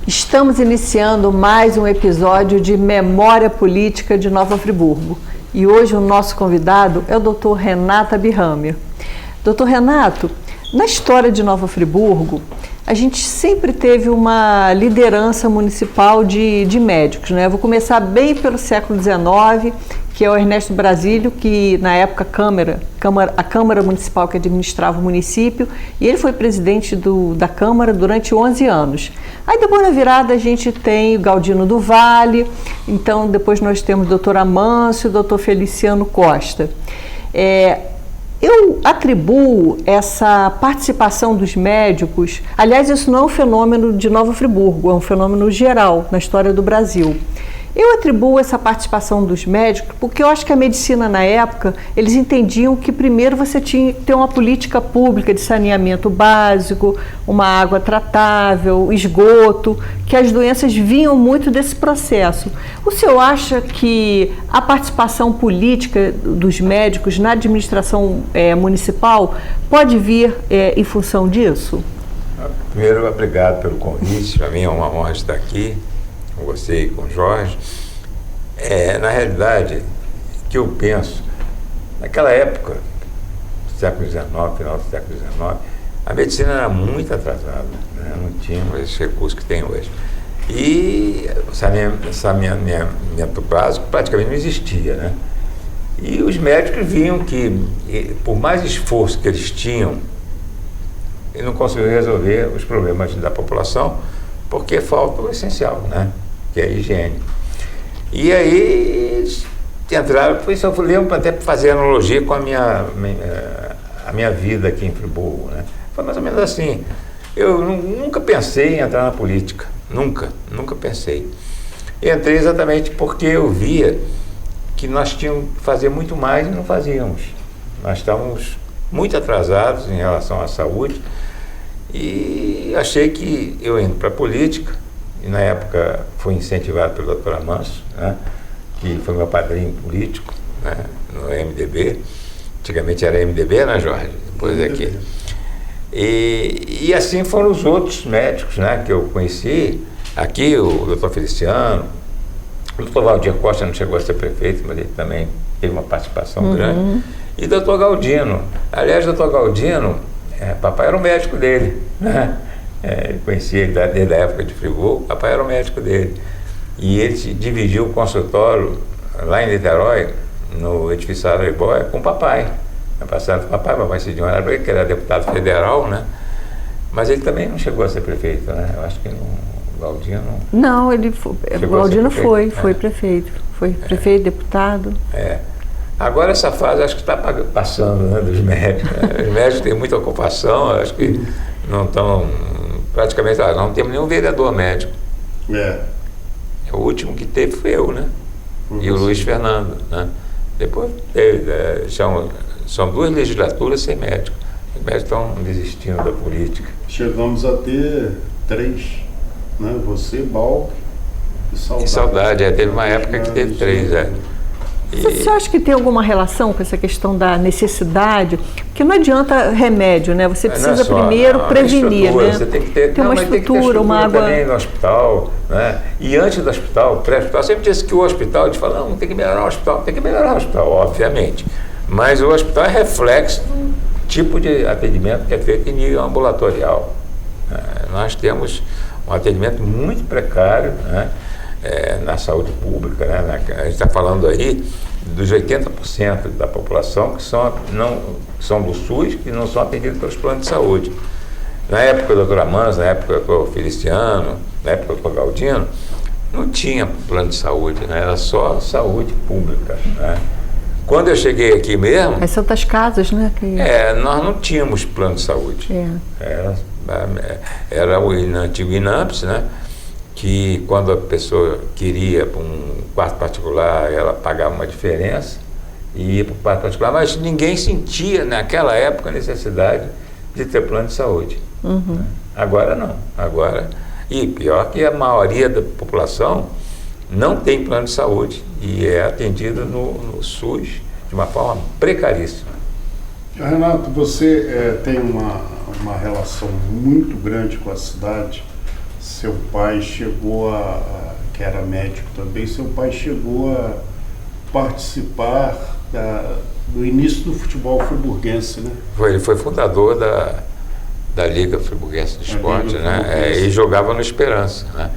Estamos iniciando mais um episódio de Memória Política de Nova Friburgo. E hoje o nosso convidado é o Dr. Renato Abirrâmia. Dr. Renato, na história de Nova Friburgo, a gente sempre teve uma liderança municipal de médicos, né? Eu vou começar bem pelo século XIX, que é o Ernesto Brasílio, que na época a Câmara Municipal que administrava o município, e ele foi presidente da Câmara durante 11 anos. Aí depois na virada a gente tem o Galdino do Vale, então depois nós temos o Dr. Amâncio e o Dr. Feliciano Costa. Eu atribuo essa participação dos médicos, aliás, isso não é um fenômeno de Nova Friburgo, é um fenômeno geral na história do Brasil. Eu atribuo essa participação dos médicos porque eu acho que a medicina na época, eles entendiam que primeiro você tinha que ter uma política pública de saneamento básico, uma água tratável, esgoto, que as doenças vinham muito desse processo. O senhor acha que a participação política dos médicos na administração municipal pode vir em função disso? Primeiro, obrigado pelo convite, para mim é uma honra estar aqui com você e com o Jorge. Na realidade, o que eu penso, naquela época, século XIX, final do século XIX, a medicina era muito atrasada, né? Não tinha esses recursos que tem hoje. E o saneamento básico praticamente não existia, né? E os médicos viam que, por mais esforço que eles tinham, eles não conseguiam resolver os problemas da população, porque falta o essencial, né? Que é a higiene. E aí eles entraram, eu lembro até para fazer analogia com a minha vida aqui em Friburgo, né? Foi mais ou menos assim. Eu nunca pensei em entrar na política, nunca pensei. Entrei exatamente porque eu via que nós tínhamos que fazer muito mais e não fazíamos. Nós estávamos muito atrasados em relação à saúde e achei que eu indo para a política, e na época fui incentivado pelo Dr. Amâncio, né, que foi meu padrinho político, né, no MDB. Antigamente era MDB, né, Jorge? Depois aqui. E assim foram os outros médicos, né, que eu conheci. Aqui o Dr. Feliciano, o Dr. Valdir Costa não chegou a ser prefeito, mas ele também teve uma participação grande. E o Dr. Galdino. Aliás, o Dr. Galdino, papai era o médico dele, né? Conhecia ele desde a época de Friburgo, papai era o médico dele. E ele dividiu o consultório lá em Niterói, no edifício Araribóia, com o papai. Passaram com o papai Cidinho Araújo, que era deputado federal, né? Mas ele também não chegou a ser prefeito, né? Eu acho que o Galdino... Não, o Galdino foi prefeito. Foi prefeito, deputado. Agora essa fase acho que está passando, né, dos médicos. Né? Os médicos têm muita ocupação, acho que não estão, praticamente, não temos nenhum vereador médico. O último que teve foi eu, né? E o Luiz Fernando, né? Depois são 2 legislaturas sem médico. Os médicos estão desistindo da política. Chegamos a ter 3, né? Você, Balk e Saudade. E Saudade, teve uma época que teve 3, Você acha que tem alguma relação com essa questão da necessidade? Porque não adianta remédio, né? Você precisa primeiro prevenir, né? Você tem que ter uma estrutura, uma água... também no hospital, né? E antes do hospital, pré-hospital, sempre disse que o hospital, a gente fala, não, tem que melhorar o hospital, obviamente. Mas o hospital é reflexo do tipo de atendimento que é feito em nível ambulatorial. Nós temos um atendimento muito precário, né? Na saúde pública, né? A gente está falando aí dos 80% da população que são do SUS, que não são atendidos pelos planos de saúde. Na época do Dr. Amâncio, na época do Dr. Feliciano, na época do Dr. Galdino, não tinha plano de saúde, né? Era só saúde pública, né? Quando eu cheguei aqui mesmo... As Santas Casas, né? Nós não tínhamos plano de saúde. Era o antigo INAMPS, né? Que quando a pessoa queria para um quarto particular, ela pagava uma diferença e ia para o quarto particular, mas ninguém sentia naquela época a necessidade de ter plano de saúde. Agora não. E pior que a maioria da população não tem plano de saúde e é atendido no SUS de uma forma precaríssima. Renato, você tem uma relação muito grande com a cidade. seu pai chegou que era médico também, seu pai chegou a participar do início do futebol friburguense, né? Ele foi fundador da Liga Friburguense do Esporte, né? E jogava no Esperança, né?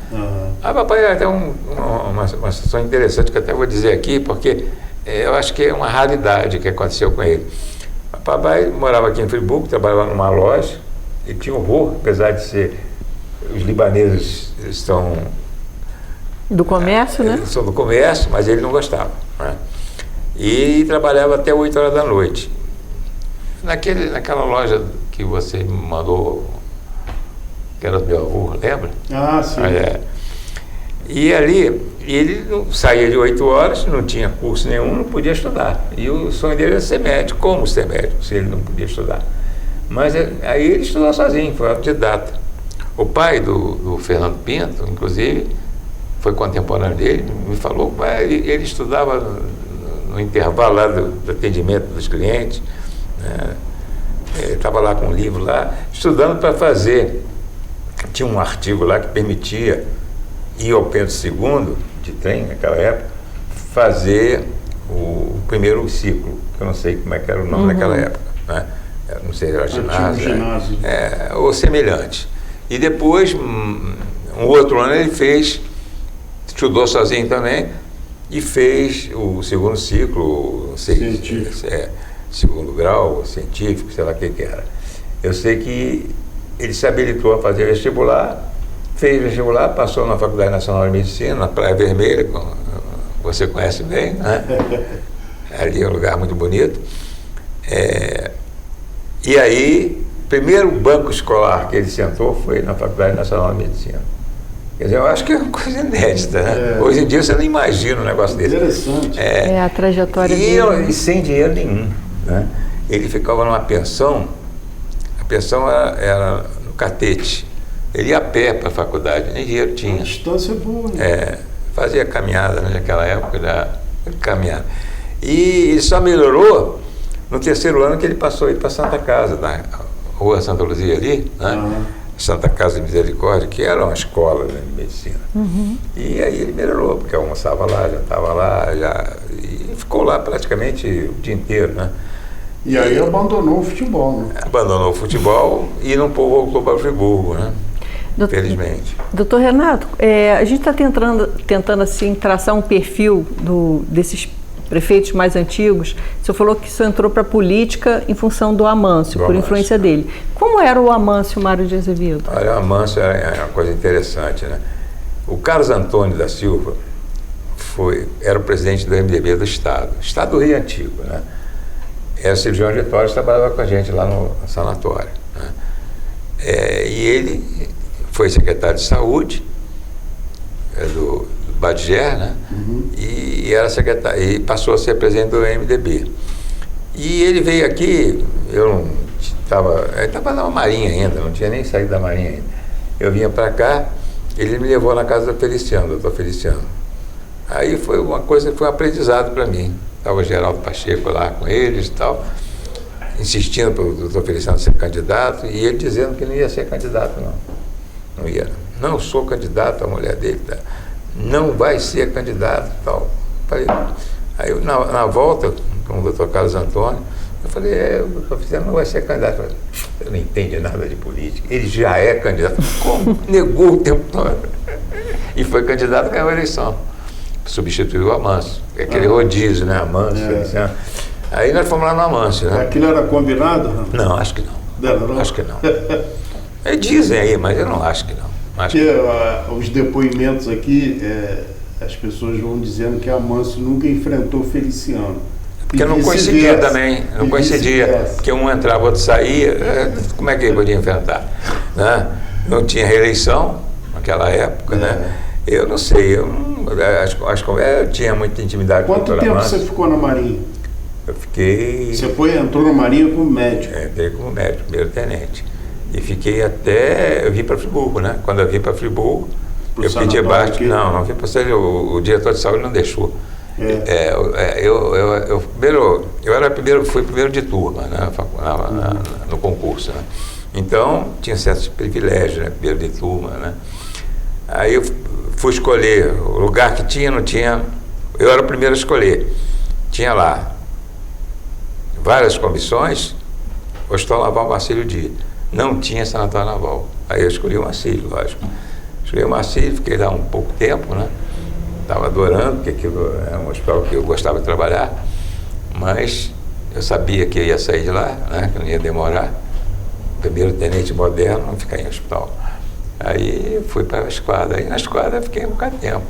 Papai é até uma situação interessante que eu até vou dizer aqui, porque eu acho que é uma raridade que aconteceu com ele. Papai morava aqui em Friburgo, trabalhava numa loja, e tinha horror, apesar de ser... Os libaneses estão... Do comércio, né? São do comércio, mas ele não gostava, né? E trabalhava até 8 horas da noite. Naquela loja que você me mandou, que era do meu avô, lembra? Ah, sim. E ali, ele saía de 8 horas, não tinha curso nenhum, não podia estudar. E o sonho dele era ser médico. Como ser médico, se ele não podia estudar? Mas aí ele estudou sozinho, foi autodidata. O pai do Fernando Pinto, inclusive, foi contemporâneo dele, me falou que ele estudava no intervalo lá do atendimento dos clientes, né? Ele estava lá com um livro lá, estudando para fazer. Tinha um artigo lá que permitia ir ao Pedro II, de trem, naquela época, fazer o primeiro ciclo, que eu não sei como é que era o nome naquela época, né? Não sei, era ginásio, ou semelhante. E depois, um outro ano ele estudou sozinho também, e fez o segundo ciclo, segundo grau, científico, sei lá o que era. Eu sei que ele se habilitou a fazer vestibular, fez vestibular, passou na Faculdade Nacional de Medicina, na Praia Vermelha, você conhece bem, né? Ali é um lugar muito bonito. E aí, o primeiro banco escolar que ele sentou foi na Faculdade Nacional de Medicina. Quer dizer, eu acho que é uma coisa inédita, né? Hoje em dia você não imagina um negócio desse. Interessante. A trajetória dele. E sem dinheiro nenhum, né? Ele ficava numa pensão, a pensão era no Catete. Ele ia a pé para a faculdade, nem dinheiro tinha. A distância é boa, né? Fazia caminhada, né? Naquela época, caminhada. E ele só melhorou no terceiro ano que ele passou a ir para Santa Casa, na Rua Santa Luzia ali, né? Santa Casa de Misericórdia, que era uma escola, né, de medicina. E aí ele melhorou, porque almoçava lá, já estava lá, e ficou lá praticamente o dia inteiro, né? E aí abandonou o futebol, né? Abandonou o futebol e não voltou para Friburgo, né? Infelizmente. Doutor Renato, a gente está tentando assim, traçar um perfil desses prefeitos mais antigos. O senhor falou que isso entrou para a política em função do Amâncio, por influência dele. Como era o Amâncio Mário de Azevedo? Olha, o Amâncio é uma coisa interessante, né? O Carlos Antônio da Silva era o presidente do MDB do Estado do Rio Antigo, né? Era o cirurgião de Vitória, trabalhava com a gente lá no sanatório, né? E ele foi secretário de saúde do Badiger, né? E era secretário, e passou a ser presidente do MDB. E ele veio aqui, ele estava na Marinha ainda, não tinha nem saído da Marinha ainda. Eu vinha para cá, ele me levou na casa do Feliciano, doutor Feliciano. Aí foi um aprendizado para mim. Estava o Geraldo Pacheco lá com eles e tal, insistindo para o doutor Feliciano ser candidato, e ele dizendo que não ia ser candidato, não. Não ia. Não sou candidato, a mulher dele não vai ser candidato e tal. Aí na volta com o doutor Carlos Antônio, eu falei, o doutor Feliciano não vai ser candidato. Eu falei, eu não entende nada de política, ele já é candidato. Como? Negou o tempo todo. E foi candidato e ganhou a eleição. Substituiu o Amâncio, aquele rodízio, né? Amâncio, Feliciano. Aí nós fomos lá no Amâncio, né? Aquilo era combinado? Não, acho que não. Não? Acho que não. Dizem aí, mas eu não acho que não. Os depoimentos aqui, as pessoas vão dizendo que Amâncio nunca enfrentou Feliciano. Porque não coincidia também, não coincidia. Porque um entrava, outro saía, como é que ele podia enfrentar? Né? Não tinha reeleição naquela época, né? Eu não sei, acho que eu tinha muita intimidade com o doutor Amâncio. Quanto tempo você ficou na Marinha? Eu fiquei... Você entrou na Marinha como médico? Entrei como médico, primeiro tenente. E fiquei até... Eu vim para Friburgo, né? Quando eu vim para Friburgo, eu pedi abaixo... Não vim para o diretor de saúde não deixou. Fui primeiro de turma, né? No concurso, né? Então, tinha certos privilégios, né? Primeiro de turma, né? Aí eu fui escolher o lugar que tinha, não tinha. Eu era o primeiro a escolher. Tinha lá várias comissões, Hospital Naval Marcílio Dias. Não tinha sanatório naval. Aí eu escolhi o Marcílio, lógico. Escolhi o Marcílio, fiquei lá um pouco tempo, né? Estava adorando, porque aquilo é um hospital que eu gostava de trabalhar, mas eu sabia que eu ia sair de lá, né? Que não ia demorar. Primeiro tenente moderno, não ficar em hospital. Aí eu fui para a esquadra. Aí na esquadra eu fiquei um bocado de tempo.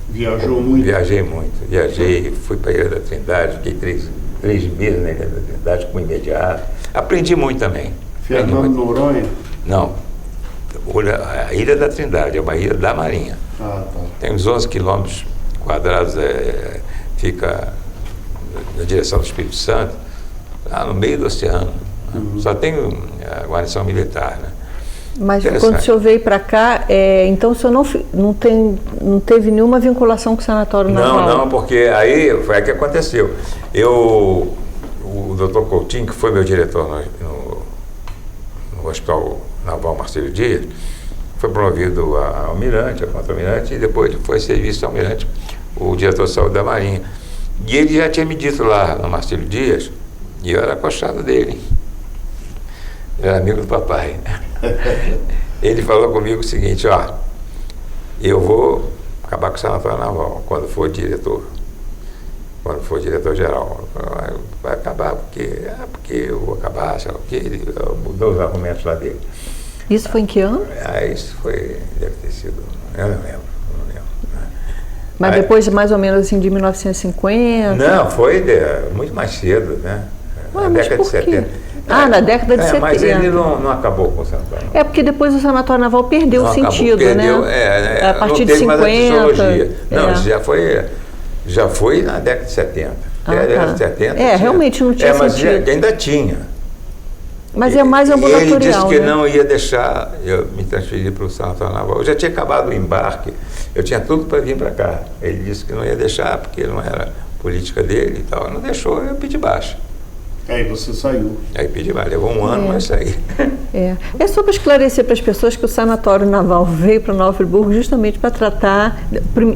Viajou muito? Viajei muito. Viajei, fui para a Ilha da Trindade, fiquei três meses na Ilha da Trindade com imediato. Aprendi muito também. Fernando Noronha? Não. A Ilha da Trindade, é uma ilha da Marinha. Ah, tá. Tem uns 11 quilômetros quadrados, fica na direção do Espírito Santo, lá no meio do oceano. Só tem a guarnição militar, né? Mas quando o senhor veio para cá, então o senhor não teve nenhuma vinculação com o Sanatório Naval? Não, porque aí foi o que aconteceu. O doutor Coutinho, que foi meu diretor no Hospital Naval Marcílio Dias, foi promovido a almirante, a contra-almirante, e depois foi ser vice-almirante, o diretor de saúde da Marinha. E ele já tinha me dito lá no Marcílio Dias, e eu era acochado dele. Eu era amigo do papai. Ele falou comigo o seguinte: ó, eu vou acabar com o Sanatório Naval quando for diretor. Quando for diretor-geral. Vai acabar porque eu vou acabar, sei lá o quê. Ele mudou os argumentos lá dele. Isso foi em que ano? Isso foi, deve ter sido, eu não lembro. Mas depois de mais ou menos assim de 1950? Não, foi muito mais cedo, né? Ué, na década de 70. Na década de 70. Mas ele não acabou com o Sanatório Naval. Porque depois o Sanatório Naval perdeu o sentido, perdeu, né? A partir não de teve 50. Mais a não, já foi na década de 70. Década de 70 realmente não tinha mas sentido. Ainda tinha. Mas é mais ambulatorial, ele disse que né? não ia deixar eu me transferir para o Sanatório Naval. Eu já tinha acabado o embarque, eu tinha tudo para vir para cá. Ele disse que não ia deixar, porque não era política dele e tal. Não deixou, eu pedi baixa. Aí você saiu. Aí pedi baixa, levou um ano, mas saí. É só para esclarecer para as pessoas que o Sanatório Naval veio para Nova Friburgo justamente para tratar,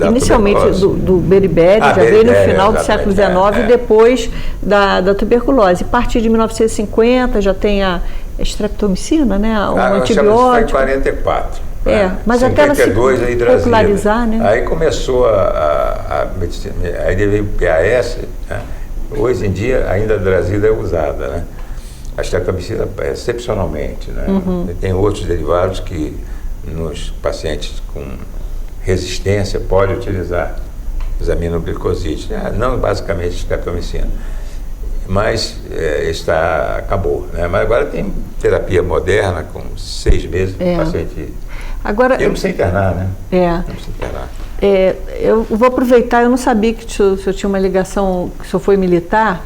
inicialmente do beriberi, já veio no final do século XIX e depois da tuberculose. A partir de 1950 já tem a streptomicina, né? O antibiótico. Foi em 44. Mas até ela se popularizar, né? Aí começou a medicina, aí veio o PAS, né? Hoje em dia ainda a Drazida é usada, né? A streptomicina excepcionalmente, né? Tem outros derivados que nos pacientes com resistência pode utilizar os aminoglicosídeos, não basicamente streptomicina. Mas acabou, né? Mas agora tem terapia moderna com 6 meses o paciente. Agora, eu não sei internar, né? Não precisa internar. Eu vou aproveitar, eu não sabia que o senhor tinha uma ligação, que o senhor foi militar.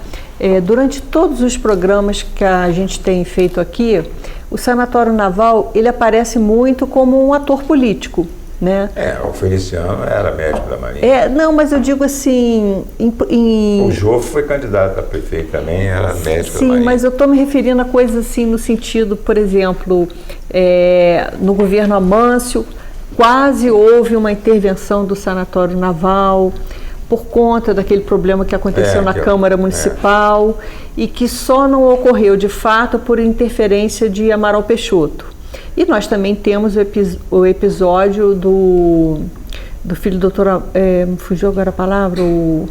Durante todos os programas que a gente tem feito aqui, o Sanatório Naval, ele aparece muito como um ator político, né? O Feliciano era médico da Marinha. Não, mas eu digo assim... O Jô foi candidato a prefeito também, era médico da Marinha. Sim, mas eu estou me referindo a coisas assim no sentido, por exemplo, no governo Amâncio, quase houve uma intervenção do Sanatório Naval por conta daquele problema que aconteceu na Câmara Municipal e que só não ocorreu de fato por interferência de Amaral Peixoto. E nós também temos o episódio do filho do doutor, fugiu agora a palavra, do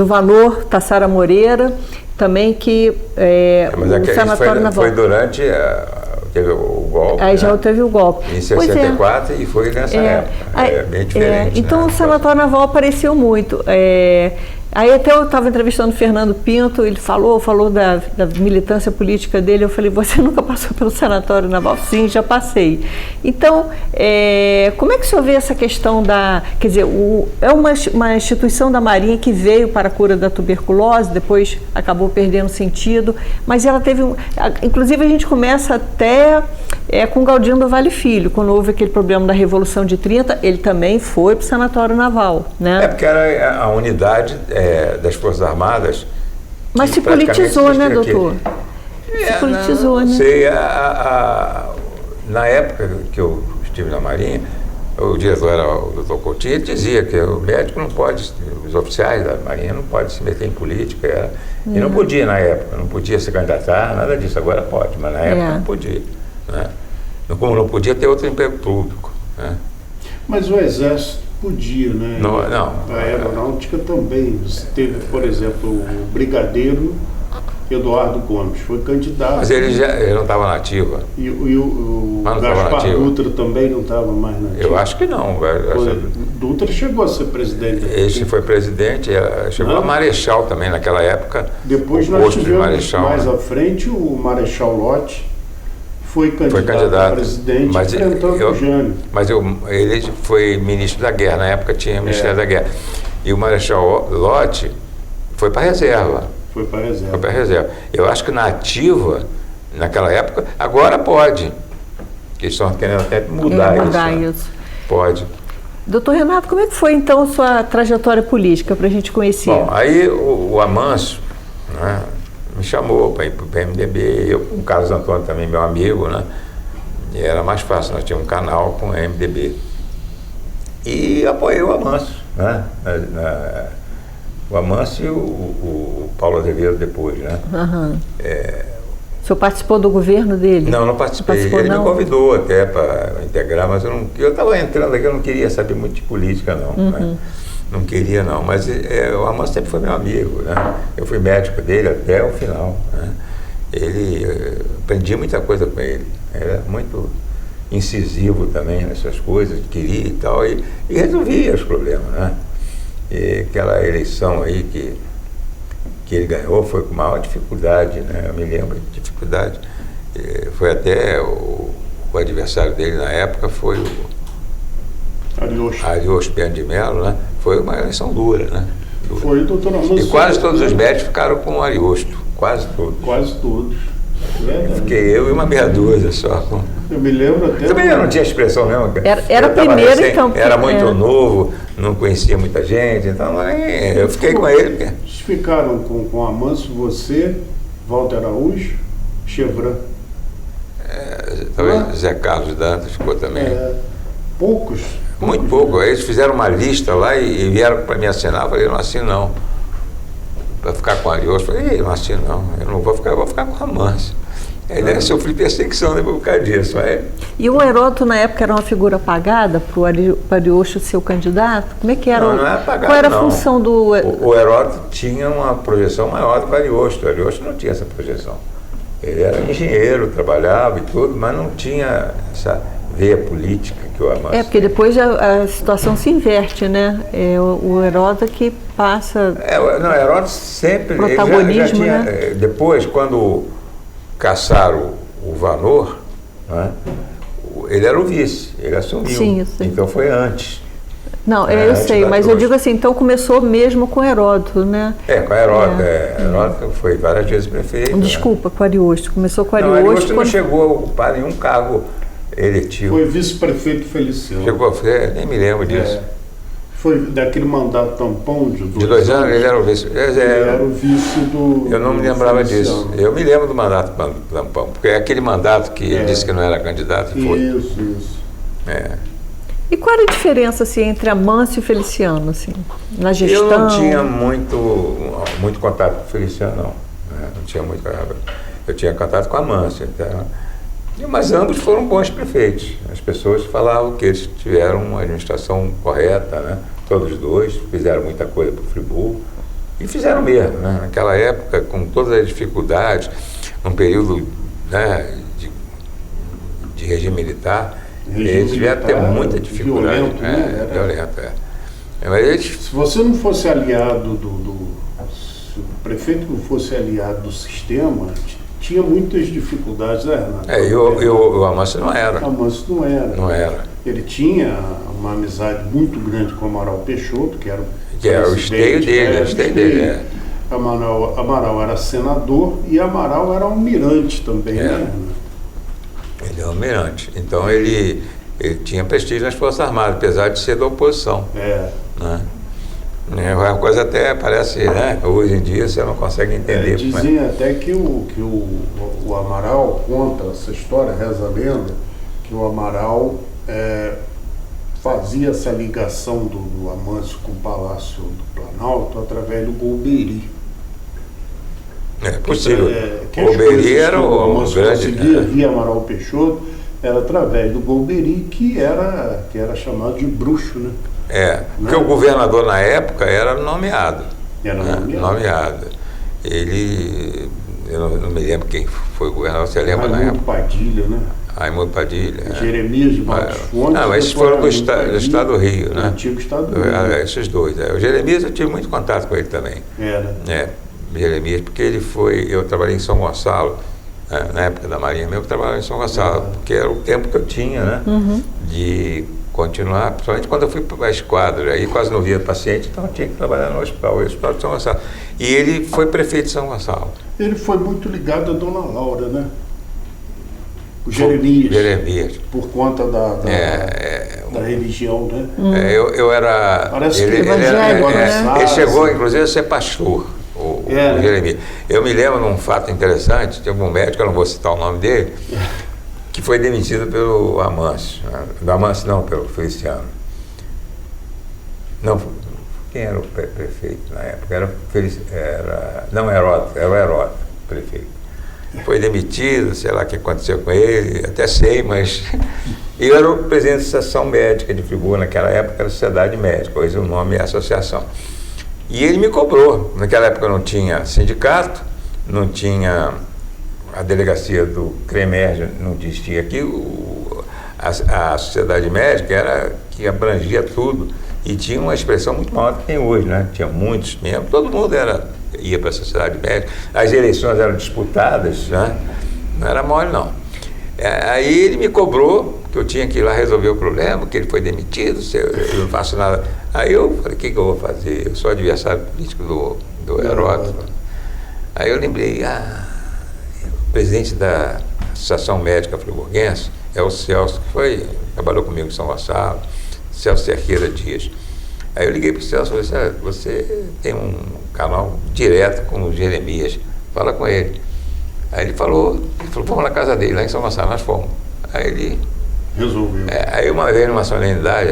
Valor, Tassara Moreira, também que o Sanatório Naval... Foi durante... Teve o golpe. Aí já teve o golpe. Em 64 e foi nessa época. Bem diferente. Então o Sanatório Naval apareceu muito. Aí até eu estava entrevistando o Fernando Pinto, ele falou da militância política dele, eu falei, você nunca passou pelo Sanatório Naval? Sim, já passei. Então, como é que o senhor vê essa questão quer dizer, é uma instituição da Marinha que veio para a cura da tuberculose, depois acabou perdendo sentido, mas ela teve, inclusive a gente começa até com Galdino do Vale Filho, quando houve aquele problema da Revolução de 30, ele também foi para o Sanatório Naval, né? Porque era a unidade das Forças Armadas. Mas se politizou, né, doutor? Se politizou, né? Sei, na época que eu estive na Marinha, o diretor era o Dr. Coutinho, ele dizia que o médico não pode, os oficiais da Marinha não podem se meter em política. E não podia na época, não podia se candidatar, nada disso. Agora pode, mas na época não podia. Né? Como não podia ter outro emprego público. Né? Mas o Exército podia, né? Não. A Aeronáutica também. Você teve, por exemplo, o brigadeiro Eduardo Gomes, foi candidato. Mas ele não estava na ativa. E o Gaspar Dutra também não estava mais na ativa. Eu acho que não. Dutra chegou a ser presidente. Esse foi presidente, chegou a marechal também naquela época. Depois nós tivemos mais à frente o Marechal Lott, foi candidato a presidente, enfrentando o Jânio. Mas ele foi ministro da Guerra, na época tinha Ministério da Guerra. E o Marechal Lott foi para a reserva. Foi para a reserva. Eu acho que na ativa, naquela época, agora pode. Eles estão querendo até mudar isso. Pode. Doutor Renato, como é que foi então a sua trajetória política para a gente conhecer? Bom, aí o Amâncio, né, me chamou para ir para o PMDB, eu com o Carlos Antônio também, meu amigo, né? E era mais fácil, nós tínhamos um canal com o MDB. E apoiei o Amâncio, né? O Amâncio e o Paulo Azevedo depois, né? O senhor participou do governo dele? Não participei. Ele me convidou até para integrar, mas eu estava entrando aqui, eu não queria saber muito de política, não. Né? Não queria, não. Mas o Amâncio sempre foi meu amigo, né? Eu fui médico dele até o final. Né? Aprendi muita coisa com ele. Era muito incisivo também nessas coisas, queria e tal, e resolvia os problemas, né? E aquela eleição aí que ele ganhou foi com maior dificuldade, né? Eu me lembro de dificuldade. Foi até o adversário dele na época foi o Ariosto Pena de Mello, né? Foi uma eleição dura, né? Foi o doutor Amâncio. E quase todos os médicos ficaram com o Ariosto, quase todos. Quase todos. Fiquei eu e uma meia dúzia só. Eu me lembro até. Também eu não tinha expressão mesmo. Era primeiro, então. Era muito novo, não conhecia muita gente, então eu fiquei com ele. Vocês ficaram com Amâncio, você, Walter Araújo, Chevran. Talvez Zé Carlos Dantas ficou também. Poucos. Muito pouco. Eles fizeram uma lista lá e vieram para me assinar. Eu falei, não assino não. Para ficar com o Ariosto, eu falei, não assino não. Eu não vou ficar, eu vou ficar com a Amâncio. Aí sofri perseguição por causa disso. E o Heródoto, na época, era uma figura apagada para o Ariosto ser o candidato? Como é que era? Não é apagado, qual era a função do... O Heródoto tinha uma projeção maior do que o Ariosto. O Ariosto não tinha essa projeção. Ele era engenheiro, trabalhava e tudo, mas não tinha essa veia política que o Amâncio porque depois a situação se inverte, né? O Heródoto que passa... o Heródoto sempre... Protagonismo, já tinha, né? Depois, quando caçaram o Vanor, né, ele era o vice, ele assumiu. Sim, eu sei. Então foi antes. Não, eu sei, mas eu digo assim, então começou mesmo com Heródoto, né? Com Heródoto. Heródoto foi várias vezes prefeito. Desculpa, com Ariosto. Começou com Ariosto. Ariosto. Não chegou a ocupar nenhum cargo eletivo. Foi vice-prefeito Feliciano. Nem me lembro disso. Foi daquele mandato tampão de 2 anos, ele era o vice. Ele era o vice do... Eu não me lembrava Feliciano. disso. Eu me lembro do mandato tampão, porque é aquele mandato que ele disse que não era candidato. Isso. E qual era a diferença assim, entre Amâncio e Feliciano, assim, na gestão? Eu não tinha muito contato com o Feliciano, não. Não tinha muito. Eu tinha contato com a Amâncio. Então, mas ambos foram bons prefeitos. As pessoas falavam que eles tiveram uma administração correta, né? Todos dois fizeram muita coisa para o Friburgo. E fizeram mesmo, né? Naquela época, com todas as dificuldades, num período, né, de regime militar, eles tiveram até muita dificuldade. Violento. Mas se você não fosse aliado se o prefeito não fosse aliado do sistema, tinha muitas dificuldades, né, Renato? E o Amâncio não era. O Amâncio não era. Ele tinha uma amizade muito grande com o Amaral Peixoto, que era o esteio dele. Amaral era senador e Amaral era almirante também, né? Ele é almirante. Então ele tinha prestígio nas Forças Armadas, apesar de ser da oposição. Né? Uma coisa até parece, né? Hoje em dia você não consegue entender. Dizem até que o Amaral conta essa história, reza a lenda, que o Amaral fazia essa ligação do Amâncio com o Palácio do Planalto através do Golbery. É possível. Que o Golbery era o Amâncio grande... conseguia via Amaral Peixoto, era através do Golbery, que era chamado de bruxo, né? Porque o governador na época era nomeado. Era nomeado. Ele... Eu não me lembro quem foi o governador, você lembra na época? Padilha, né? Raimundo Padilha. Jeremias de Matos Fontes. Não, mas esses foram do estado do Rio, né? Antigo estado do Rio. Esses dois. O Jeremias eu tive muito contato com ele também. Jeremias, porque eu trabalhei em São Gonçalo, na época da Marinha mesmo, eu trabalhava em São Gonçalo, porque era o tempo que eu tinha, né? De continuar, principalmente quando eu fui para a esquadra, aí quase não via paciente, então eu tinha que trabalhar no hospital de São Gonçalo. E ele foi prefeito de São Gonçalo. Ele foi muito ligado à Dona Laura, né? O Jeremias. Por conta da religião, né? Eu era... Parece ele chegou, inclusive, a ser pastor, o Jeremias. Eu me lembro de um fato interessante, tinha um médico, eu não vou citar o nome dele, que foi demitido pelo Amâncio. Do Amâncio não, pelo Feliciano. Não, quem era o prefeito na época? Era o Heródoto, prefeito. Foi demitido, sei lá o que aconteceu com ele, até sei, mas... Eu era o presidente da Associação Médica de Friburgo, naquela época era Sociedade Médica, hoje o nome é Associação. E ele me cobrou. Naquela época não tinha sindicato, não tinha... A delegacia do CREMERG não existia aqui, a Sociedade Médica era que abrangia tudo e tinha uma expressão muito maior do que tem hoje, né? Tinha muitos membros, todo mundo ia para a Sociedade Médica, as eleições eram disputadas, né? Não era mole não. Aí ele me cobrou que eu tinha que ir lá resolver o problema, que ele foi demitido, eu não faço nada. Aí eu falei, o que eu vou fazer? Eu sou adversário político do Heródoto. Aí eu lembrei, o presidente da Associação Médica Friburguense é o Celso, que trabalhou comigo em São Gonçalo, Celso Cerqueira Dias. Aí eu liguei para o Celso e falei, você tem um canal direto com o Jeremias, fala com ele. Aí ele falou, vamos na casa dele, lá em São Gonçalo, nós fomos. Aí ele... Resolveu. Aí uma vez, numa solenidade,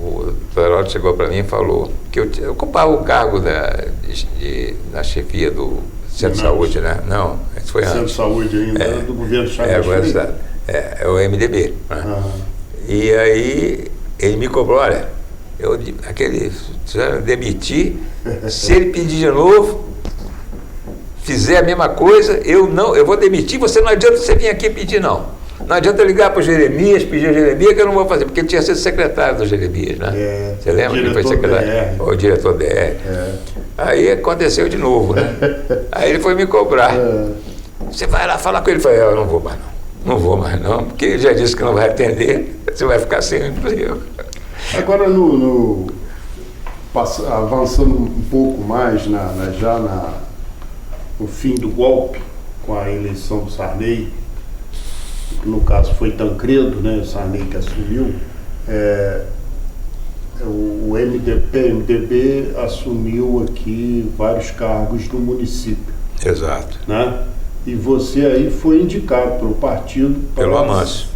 o Dr. Heródoto chegou para mim e falou que eu ocupava o cargo na chefia do Centro de Saúde, né? Não, isso foi antes. Centro de Saúde ainda, do governo Chagas Filho. É o MDB. Né? E aí ele me cobrou, olha, demitir, se ele pedir de novo, fizer a mesma coisa, eu vou demitir, não adianta você vir aqui pedir não. Não adianta ligar para o Jeremias, pedir ao Jeremias, que eu não vou fazer, porque ele tinha sido secretário do Jeremias, né? Você lembra que foi secretário? O diretor DR. Aí aconteceu de novo, né? Aí ele foi me cobrar. Você vai lá falar com ele? Eu falei, eu não vou mais não. Não vou mais não, porque ele já disse que não vai atender, você vai ficar sem emprego. Agora, avançando um pouco mais no fim do golpe, com a eleição do Sarney, no caso foi Tancredo, né, o Sarney que assumiu, o MDB assumiu aqui vários cargos no município. Exato. Né? E você aí foi indicado pelo partido pelo Amâncio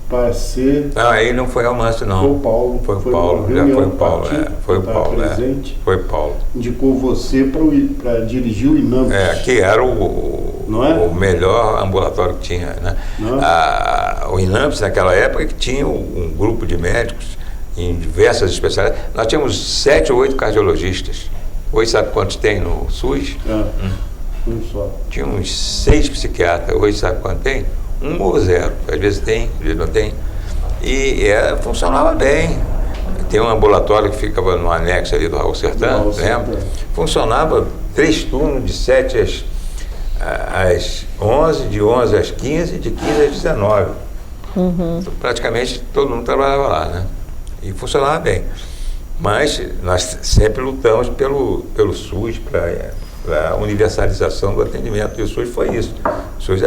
para ser... aí não foi Amâncio não. Foi o Paulo. Foi o Paulo, já foi o Paulo. Foi o Paulo, presente. Foi o Paulo. Indicou você para dirigir o INAMPS. Que era o melhor ambulatório que tinha, né? O INAMPS naquela época que tinha um grupo de médicos em diversas especialidades. Nós tínhamos 7 ou 8 cardiologistas. Hoje sabe quantos tem no SUS? Tinha uns 6 psiquiatras. Hoje sabe quanto tem? 1 ou 0. Às vezes tem, às vezes não tem. E funcionava bem. Tem um ambulatório que ficava no anexo ali do Raul Sertã, lembra? Funcionava 3 turnos, de 7 às 11, de 11 às 15, de 15 às 19. Então, praticamente todo mundo trabalhava lá, né? E funcionava bem. Mas nós sempre lutamos pelo SUS, para a universalização do atendimento. E o SUS foi isso. O SUS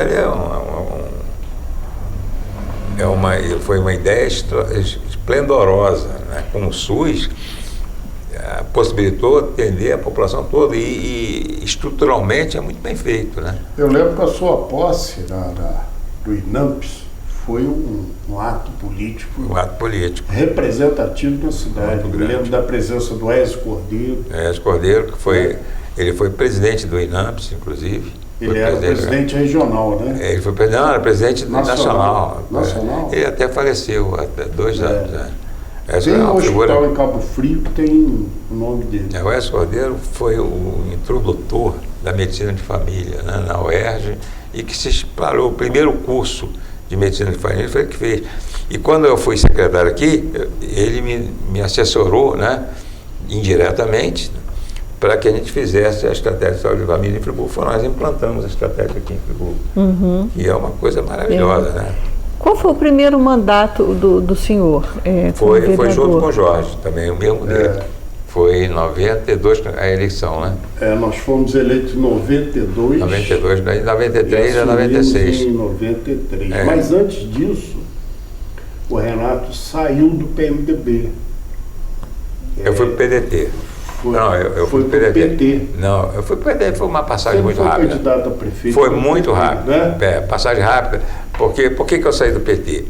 foi uma ideia esplendorosa, né? Com o SUS possibilitou atender a população toda e estruturalmente é muito bem feito, né? Eu lembro que a sua posse do INAMPS foi um ato político. Um ato político. Representativo na cidade. Eu lembro da presença do Ézio Cordeiro. Ézio Cordeiro, que foi, ele foi presidente do INAMPS, inclusive. Ele era presidente regional, né? Ele foi era presidente nacional. Nacional? Ele até faleceu há 2 anos. Tem um hospital em Cabo Frio que tem o nome dele. O Ézio Cordeiro foi o introdutor da medicina de família, né, na UERJ, e que se espalhou o primeiro curso de medicina de família, foi ele que fez. E quando eu fui secretário aqui, ele me assessorou, né, indiretamente, para que a gente fizesse a estratégia de saúde de família em Friburgo. Nós implantamos a estratégia aqui em Friburgo, que é uma coisa maravilhosa, né? Qual foi o primeiro mandato do senhor? Foi junto com o Jorge, também, o mesmo dele. Foi em 92 a eleição, né? Nós fomos eleitos em 92. 92, em 93 e 96. Em 93. Mas antes disso, o Renato saiu do PMDB. Eu fui para o PDT. Eu fui para o PT. Não, eu fui para o PDT, foi uma passagem muito rápida. Foi candidato a prefeito. Foi muito rápido, né? Passagem rápida. Por que eu saí do PT?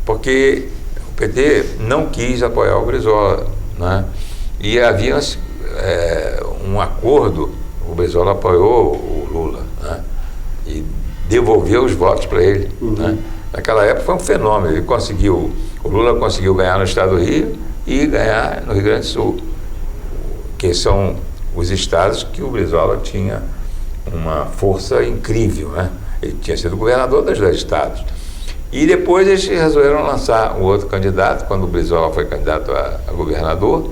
Porque o PT não quis apoiar o Brizola, né? E havia um acordo, o Brizola apoiou o Lula, né? E devolveu os votos para ele, né? Naquela época foi um fenômeno, o Lula conseguiu ganhar no estado do Rio e ganhar no Rio Grande do Sul, que são os estados que o Brizola tinha uma força incrível, né? Ele tinha sido governador dos 2 estados. E depois eles resolveram lançar um outro candidato, quando o Brizola foi candidato a governador.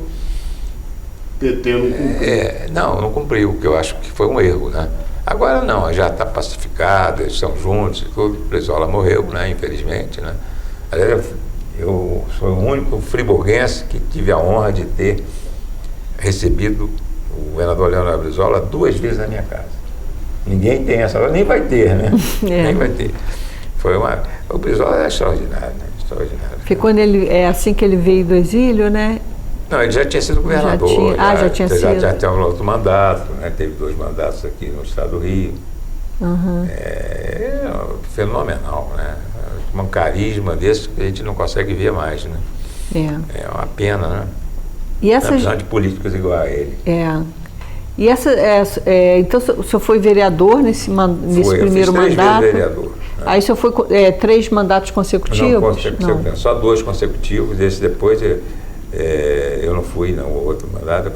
PT não cumpriu. Não cumpriu, que eu acho que foi um erro, né? Agora não, já está pacificado, eles estão juntos e tudo. O Brizola morreu, né? Infelizmente, né? Aliás, eu sou o único friburguense que tive a honra de ter recebido o governador Leonardo Brizola 2 vezes na minha casa. Ninguém tem essa, nem vai ter, né? Nem vai ter. O Brizola é extraordinário, né? Extraordinário. Porque quando assim que ele veio do exílio, né? Não, ele já tinha sido governador. Já tinha sido. Já tinha um outro mandato, né? Teve 2 mandatos aqui no estado do Rio. É fenomenal, né? Um carisma desse que a gente não consegue ver mais, né? É uma pena, né? E essas... de políticos igual a ele. E então o senhor foi vereador nesse primeiro mandato? 3 vezes vereador. Né? Aí o senhor foi 3 mandatos consecutivos? Não, só 2 consecutivos. Esse depois eu não fui, não, o outro mandato. Eu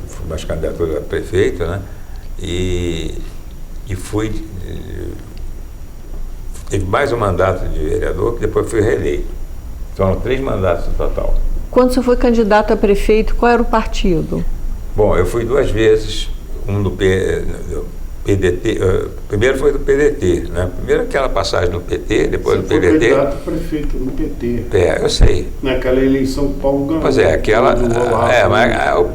fui mais candidatura a prefeito, né? E fui... Teve mais um mandato de vereador, que depois fui reeleito. Foram 3 mandatos no total. Quando você foi candidato a prefeito, qual era o partido? Bom, eu fui 2 vezes, um do PDT, primeiro foi do PDT, né? Primeiro aquela passagem no PT, depois do PDT. Você foi candidato a prefeito no PT. Eu sei. Naquela eleição que o Paulo ganhou. Pois mas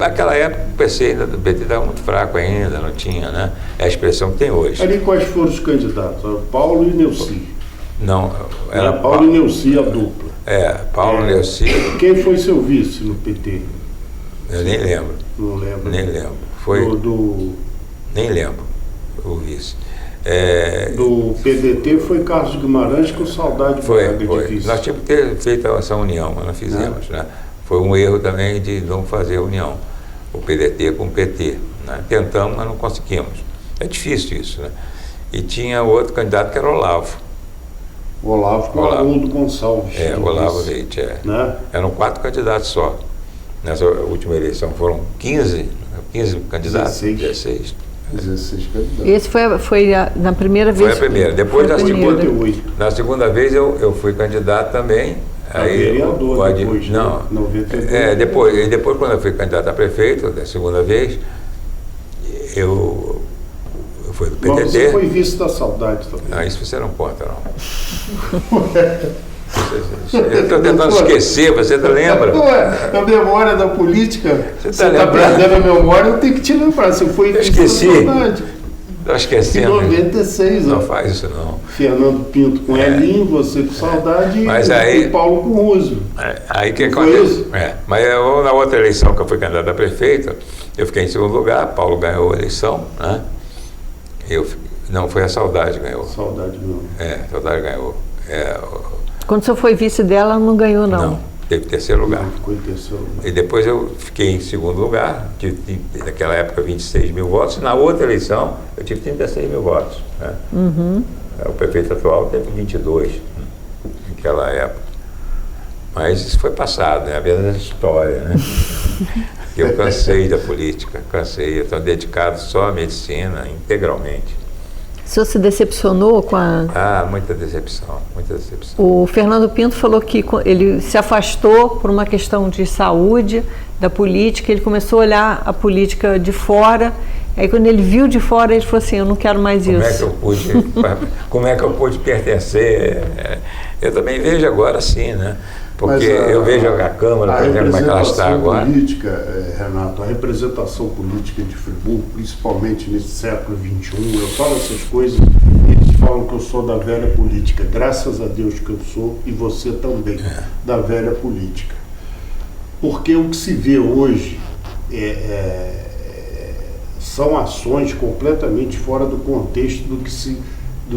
aquela época o PC do PT estava muito fraco ainda, não tinha, né? É a expressão que tem hoje. Ali quais foram os candidatos? Paulo e Neuci. Não, era Paulo e Neuci, a dupla. Paulo e Neuci. Quem foi seu vice no PT? Eu nem lembro. Não lembro. Nem lembro. Foi nem lembro o vice. Do PDT foi Carlos Guimarães, com saudade de vice. Nós tínhamos que ter feito essa união, mas não fizemos, né? Foi um erro também de não fazer a união, o PDT com o PT, né? Tentamos, mas não conseguimos. É difícil isso, né? E tinha outro candidato que era Olavo. O Olavo com o Haroldo Gonçalves. O Olavo Leite, né? Eram 4 candidatos só. Nessa última eleição foram 15 candidatos. 16 candidatos. Esse foi na primeira vez? Foi a primeira. Depois, na segunda vez, eu fui candidato também. Aí, vereador depois, não. 92. Depois, quando eu fui candidato a prefeito, da segunda vez, eu fui do PDT. Mas você foi vice da saudade também. Não, isso você não conta, não. Eu estou tentando esquecer, você não lembra? A memória da política, você está perdendo a memória, eu tenho que te lembrar. Você foi vice da saudade. Estou esquecendo. Em 96, não faz isso não. Fernando Pinto com Elinho, você com saudade, e Paulo com Rússio. Aí que acontece? Mas na outra eleição que eu fui candidato a prefeito, eu fiquei em segundo lugar, Paulo ganhou a eleição, né? Não, foi a Saudade que ganhou. Saudade não. Saudade ganhou. Quando o senhor foi vice dela, não ganhou, não? Não, teve terceiro lugar. Ficou em terceiro lugar. E depois eu fiquei em segundo lugar, tive naquela época 26 mil votos, e na outra eleição eu tive 36 mil votos. Né? O prefeito atual teve 22 naquela época. Mas isso foi passado, né? A verdadeira história, né? Eu cansei da política, eu estou dedicado só à medicina, integralmente. O senhor se decepcionou com a... Muita decepção, muita decepção. O Fernando Pinto falou que ele se afastou por uma questão de saúde, da política, ele começou a olhar a política de fora, aí quando ele viu de fora, ele falou assim, eu não quero mais isso. Como é que eu pude pertencer? Eu também vejo agora assim, né? Porque eu vejo a Câmara, por exemplo, como é que ela está agora. Política, Renato, a representação política de Friburgo, principalmente nesse século XXI, eu falo essas coisas, eles falam que eu sou da velha política, graças a Deus que eu sou, e você também, da velha política. Porque o que se vê hoje são ações completamente fora do contexto do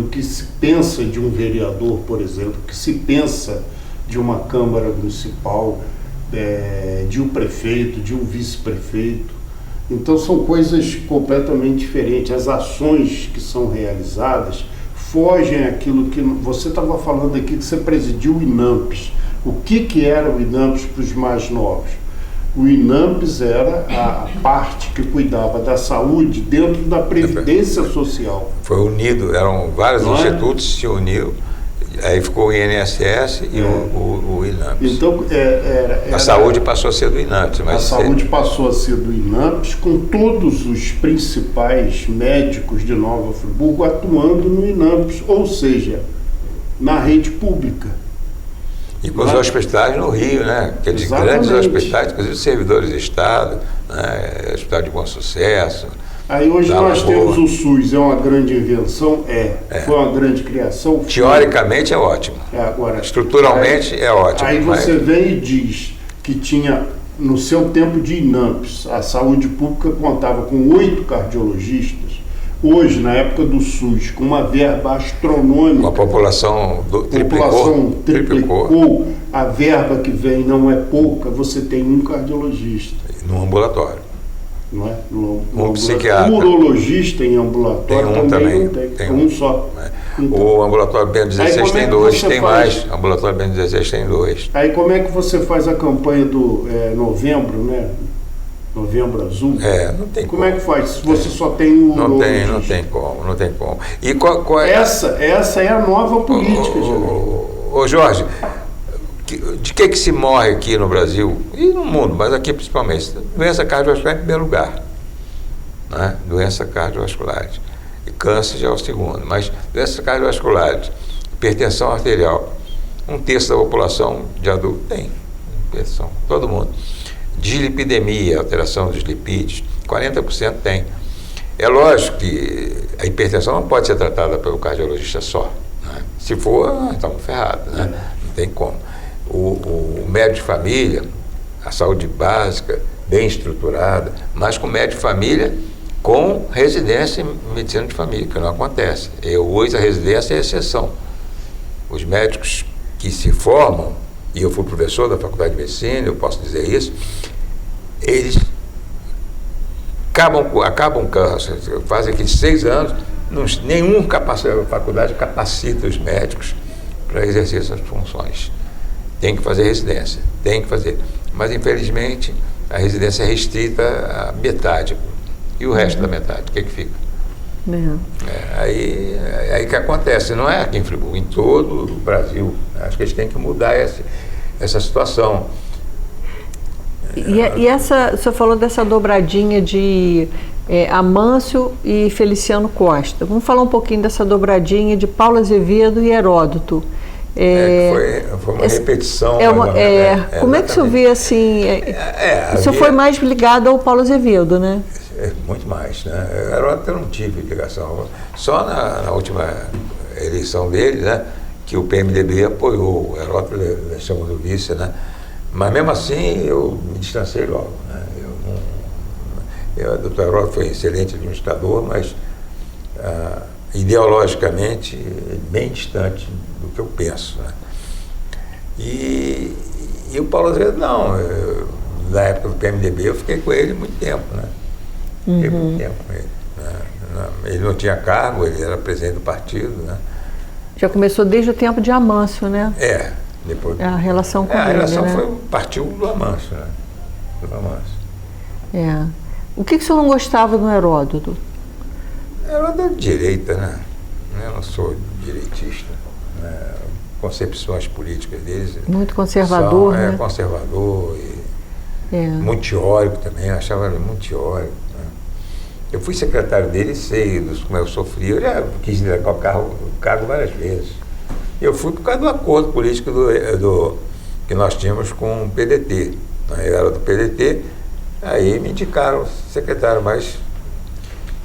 que se pensa de um vereador, por exemplo, que se pensa de uma Câmara Municipal, de um prefeito, de um vice-prefeito. Então são coisas completamente diferentes. As ações que são realizadas fogem àquilo que... Você estava falando aqui que você presidiu o INAMPS. O que era o INAMPS para os mais novos? O INAMPS era a parte que cuidava da saúde dentro da Previdência Social. Foi unido, eram vários institutos que se uniram. Aí ficou o INSS e o INAMPS. Então, a saúde passou a ser do INAMPS. A saúde passou a ser do INAMPS, com todos os principais médicos de Nova Friburgo atuando no INAMPS, ou seja, na rede pública. E com os hospitais no Rio, né? Aqueles grandes hospitais, inclusive servidores de Estado, né? Hospital de Bom Sucesso. Aí hoje nós temos o SUS, é uma grande invenção? Foi uma grande criação? Teoricamente é ótimo. Agora, estruturalmente é ótimo. Aí você vem e diz que tinha, no seu tempo de INAMPS, a saúde pública contava com 8 cardiologistas. Hoje, na época do SUS, com uma verba astronômica... A população triplicou, a verba que vem não é pouca, você tem um cardiologista. No ambulatório. Não é? Um psiquiatra. Um urologista em ambulatório também não tem. Tem um só. Então, o ambulatório BN16 tem 2, tem mais. O ambulatório BN16 tem 2. Aí como é que você faz a campanha do novembro, né? Novembro Azul? Não tem como é que faz? Se você só tem o urologista? Não tem como. E qual é? Essa é a nova política, Ô Jorge, de que se morre aqui no Brasil e no mundo, mas aqui principalmente? Doença cardiovascular em primeiro lugar, né? Doença cardiovascular. E câncer já é o segundo, mas doenças cardiovasculares, hipertensão arterial, 1/3 da população de adulto tem hipertensão, todo mundo. Dislipidemia, alteração dos lipídios, 40% tem. É lógico que a hipertensão não pode ser tratada pelo cardiologista só, né? Se for, estamos ferrados, né? Não tem como. O médico de família, a saúde básica, bem estruturada, mas com médico de família com residência em medicina de família, que não acontece. Hoje a residência é exceção. Os médicos que se formam, e eu fui professor da Faculdade de Medicina, eu posso dizer isso, eles fazem aqueles 6 anos, nenhuma faculdade capacita os médicos para exercer essas funções. Tem que fazer residência, tem que fazer. Mas, infelizmente, a residência é restrita à metade. E o resto da metade, o que fica? Aí que acontece, não é aqui em Friburgo, em todo o Brasil. Acho que eles têm que mudar essa situação. E essa, o senhor falou dessa dobradinha de Amâncio e Feliciano Costa. Vamos falar um pouquinho dessa dobradinha de Paulo Azevedo e Heródoto. Foi uma repetição. Como é que o senhor vê assim? O senhor foi mais ligado ao Paulo Azevedo, né? Muito mais, né? Heródoto eu não tive ligação. Só na última eleição dele, né? Que o PMDB apoiou o Heródoto, chamou do vice, né? Mas mesmo assim eu me distanciei logo, né? O doutor Heródoto foi excelente administrador, mas ideologicamente bem distante do que eu penso, né? E o Paulo Azevedo, não. Na época do PMDB, eu fiquei com ele muito tempo, né? Fiquei muito tempo com ele. Né? Ele não tinha cargo, ele era presidente do partido, né? Já começou desde o tempo de Amâncio, né? Depois. A relação com ele, A relação né? partiu do Amâncio, né? Do Amâncio. O que o senhor não gostava do Heródoto? Era da direita, né? Eu não sou direitista, né? Concepções políticas deles. Muito conservador, né? Conservador e muito teórico também, eu achava ele muito teórico. Né? Eu fui secretário dele e sei como eu sofri. Eu já quis levar o cargo várias vezes. Eu fui por causa do acordo político que nós tínhamos com o PDT. Eu era do PDT, aí me indicaram secretário, mas...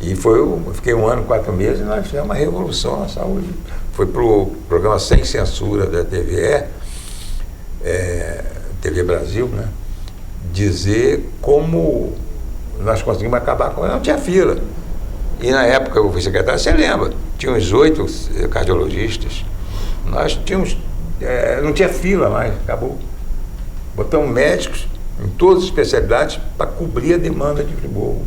eu fiquei 1 ano e 4 meses e nós fizemos uma revolução na saúde. Foi para o programa Sem Censura da TVE, TV Brasil, né? Dizer como nós conseguimos acabar com ela. Não tinha fila. E na época eu fui secretário, você lembra? Tinha uns 8 cardiologistas. Nós tínhamos... não tinha fila mais, acabou. Botamos médicos em todas as especialidades para cobrir a demanda de Friburgo.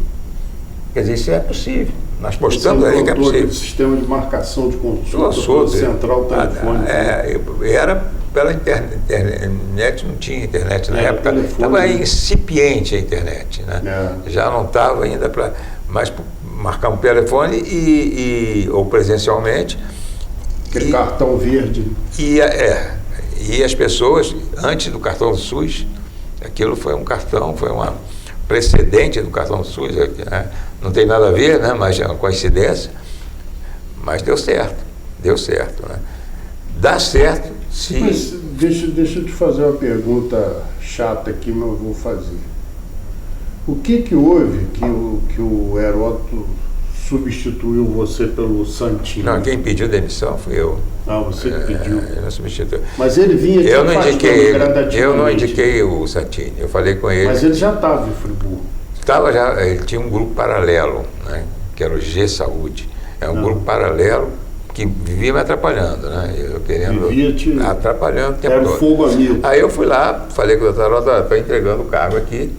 Quer dizer, isso é possível. Nós postamos aí que é possível. O sistema de marcação de consulta pelo central telefônico. Era pela internet, não tinha internet na época. Estava incipiente a internet, né? Já não estava ainda para... Mas marcar um telefone ou presencialmente. Aquele cartão verde. E as pessoas, antes do cartão do SUS, aquilo foi um cartão, foi uma precedente do cartão do SUS, né? Não tem nada a ver, né? Mas é uma coincidência. Mas deu certo, né? Dá certo se... Mas deixa eu te fazer uma pergunta chata aqui, mas eu vou fazer. O que houve que o Heródoto substituiu você pelo Santini? Não, quem pediu demissão fui eu. Ah, você que pediu. Eu não substituí. Mas ele vinha eu não indiquei o Santini, eu falei com ele. Mas ele já estava em Friburgo. Ele tinha um grupo paralelo, né, que era o G Saúde. É um grupo paralelo que vivia me atrapalhando, né? Eu querendo... atrapalhando o tempo todo. Era fogo amigo. Aí eu fui lá, falei com o doutor Heródoto, estou entregando o cargo aqui.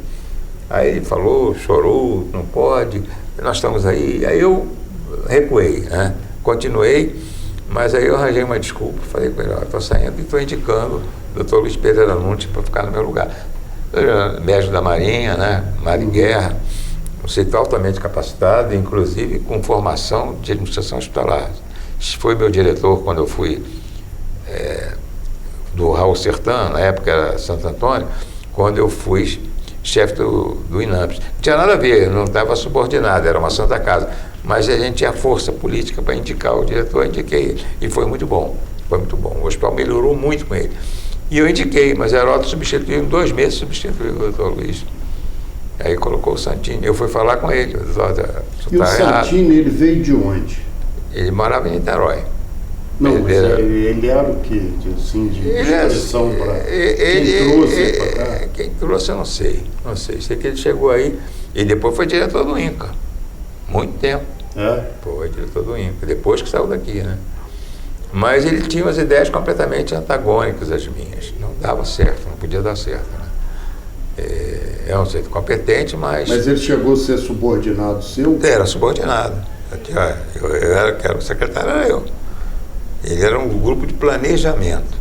Aí ele falou, chorou, não pode, nós estamos aí. Aí eu recuei, né? Continuei, mas aí eu arranjei uma desculpa. Falei com ele, estou saindo e estou indicando o doutor Luiz Pereira Nunes para ficar no meu lugar. Médico da Marinha, né? Mar em Guerra, um setor altamente capacitado, inclusive com formação de administração hospitalar. Foi meu diretor quando eu fui do Raul Sertã, na época era Santo Antônio, quando eu fui chefe do INAMPS. Não tinha nada a ver, não estava subordinado, era uma Santa Casa. Mas a gente tinha força política para indicar o diretor, eu indiquei ele. E foi muito bom, foi muito bom. O hospital melhorou muito com ele. E eu indiquei, mas Heródoto substituiu, em 2 meses substituiu o doutor Luiz. Aí colocou o Santini. Eu fui falar com ele. E o Santini, ele veio de onde? Ele morava em Niterói. Não, mas ele era o quê? Assim, de expressão para... Quem trouxe para cá? Quem trouxe eu não sei. Não sei. Sei que ele chegou aí e depois foi diretor do INCA. Muito tempo. Foi diretor do INCA. Depois que saiu daqui, né? Mas ele tinha umas ideias completamente antagônicas às minhas. Não dava certo, não podia dar certo, né? É um sujeito competente, mas... Mas ele chegou a ser subordinado seu? Era subordinado. Eu era o secretário, era eu. Ele era um grupo de planejamento,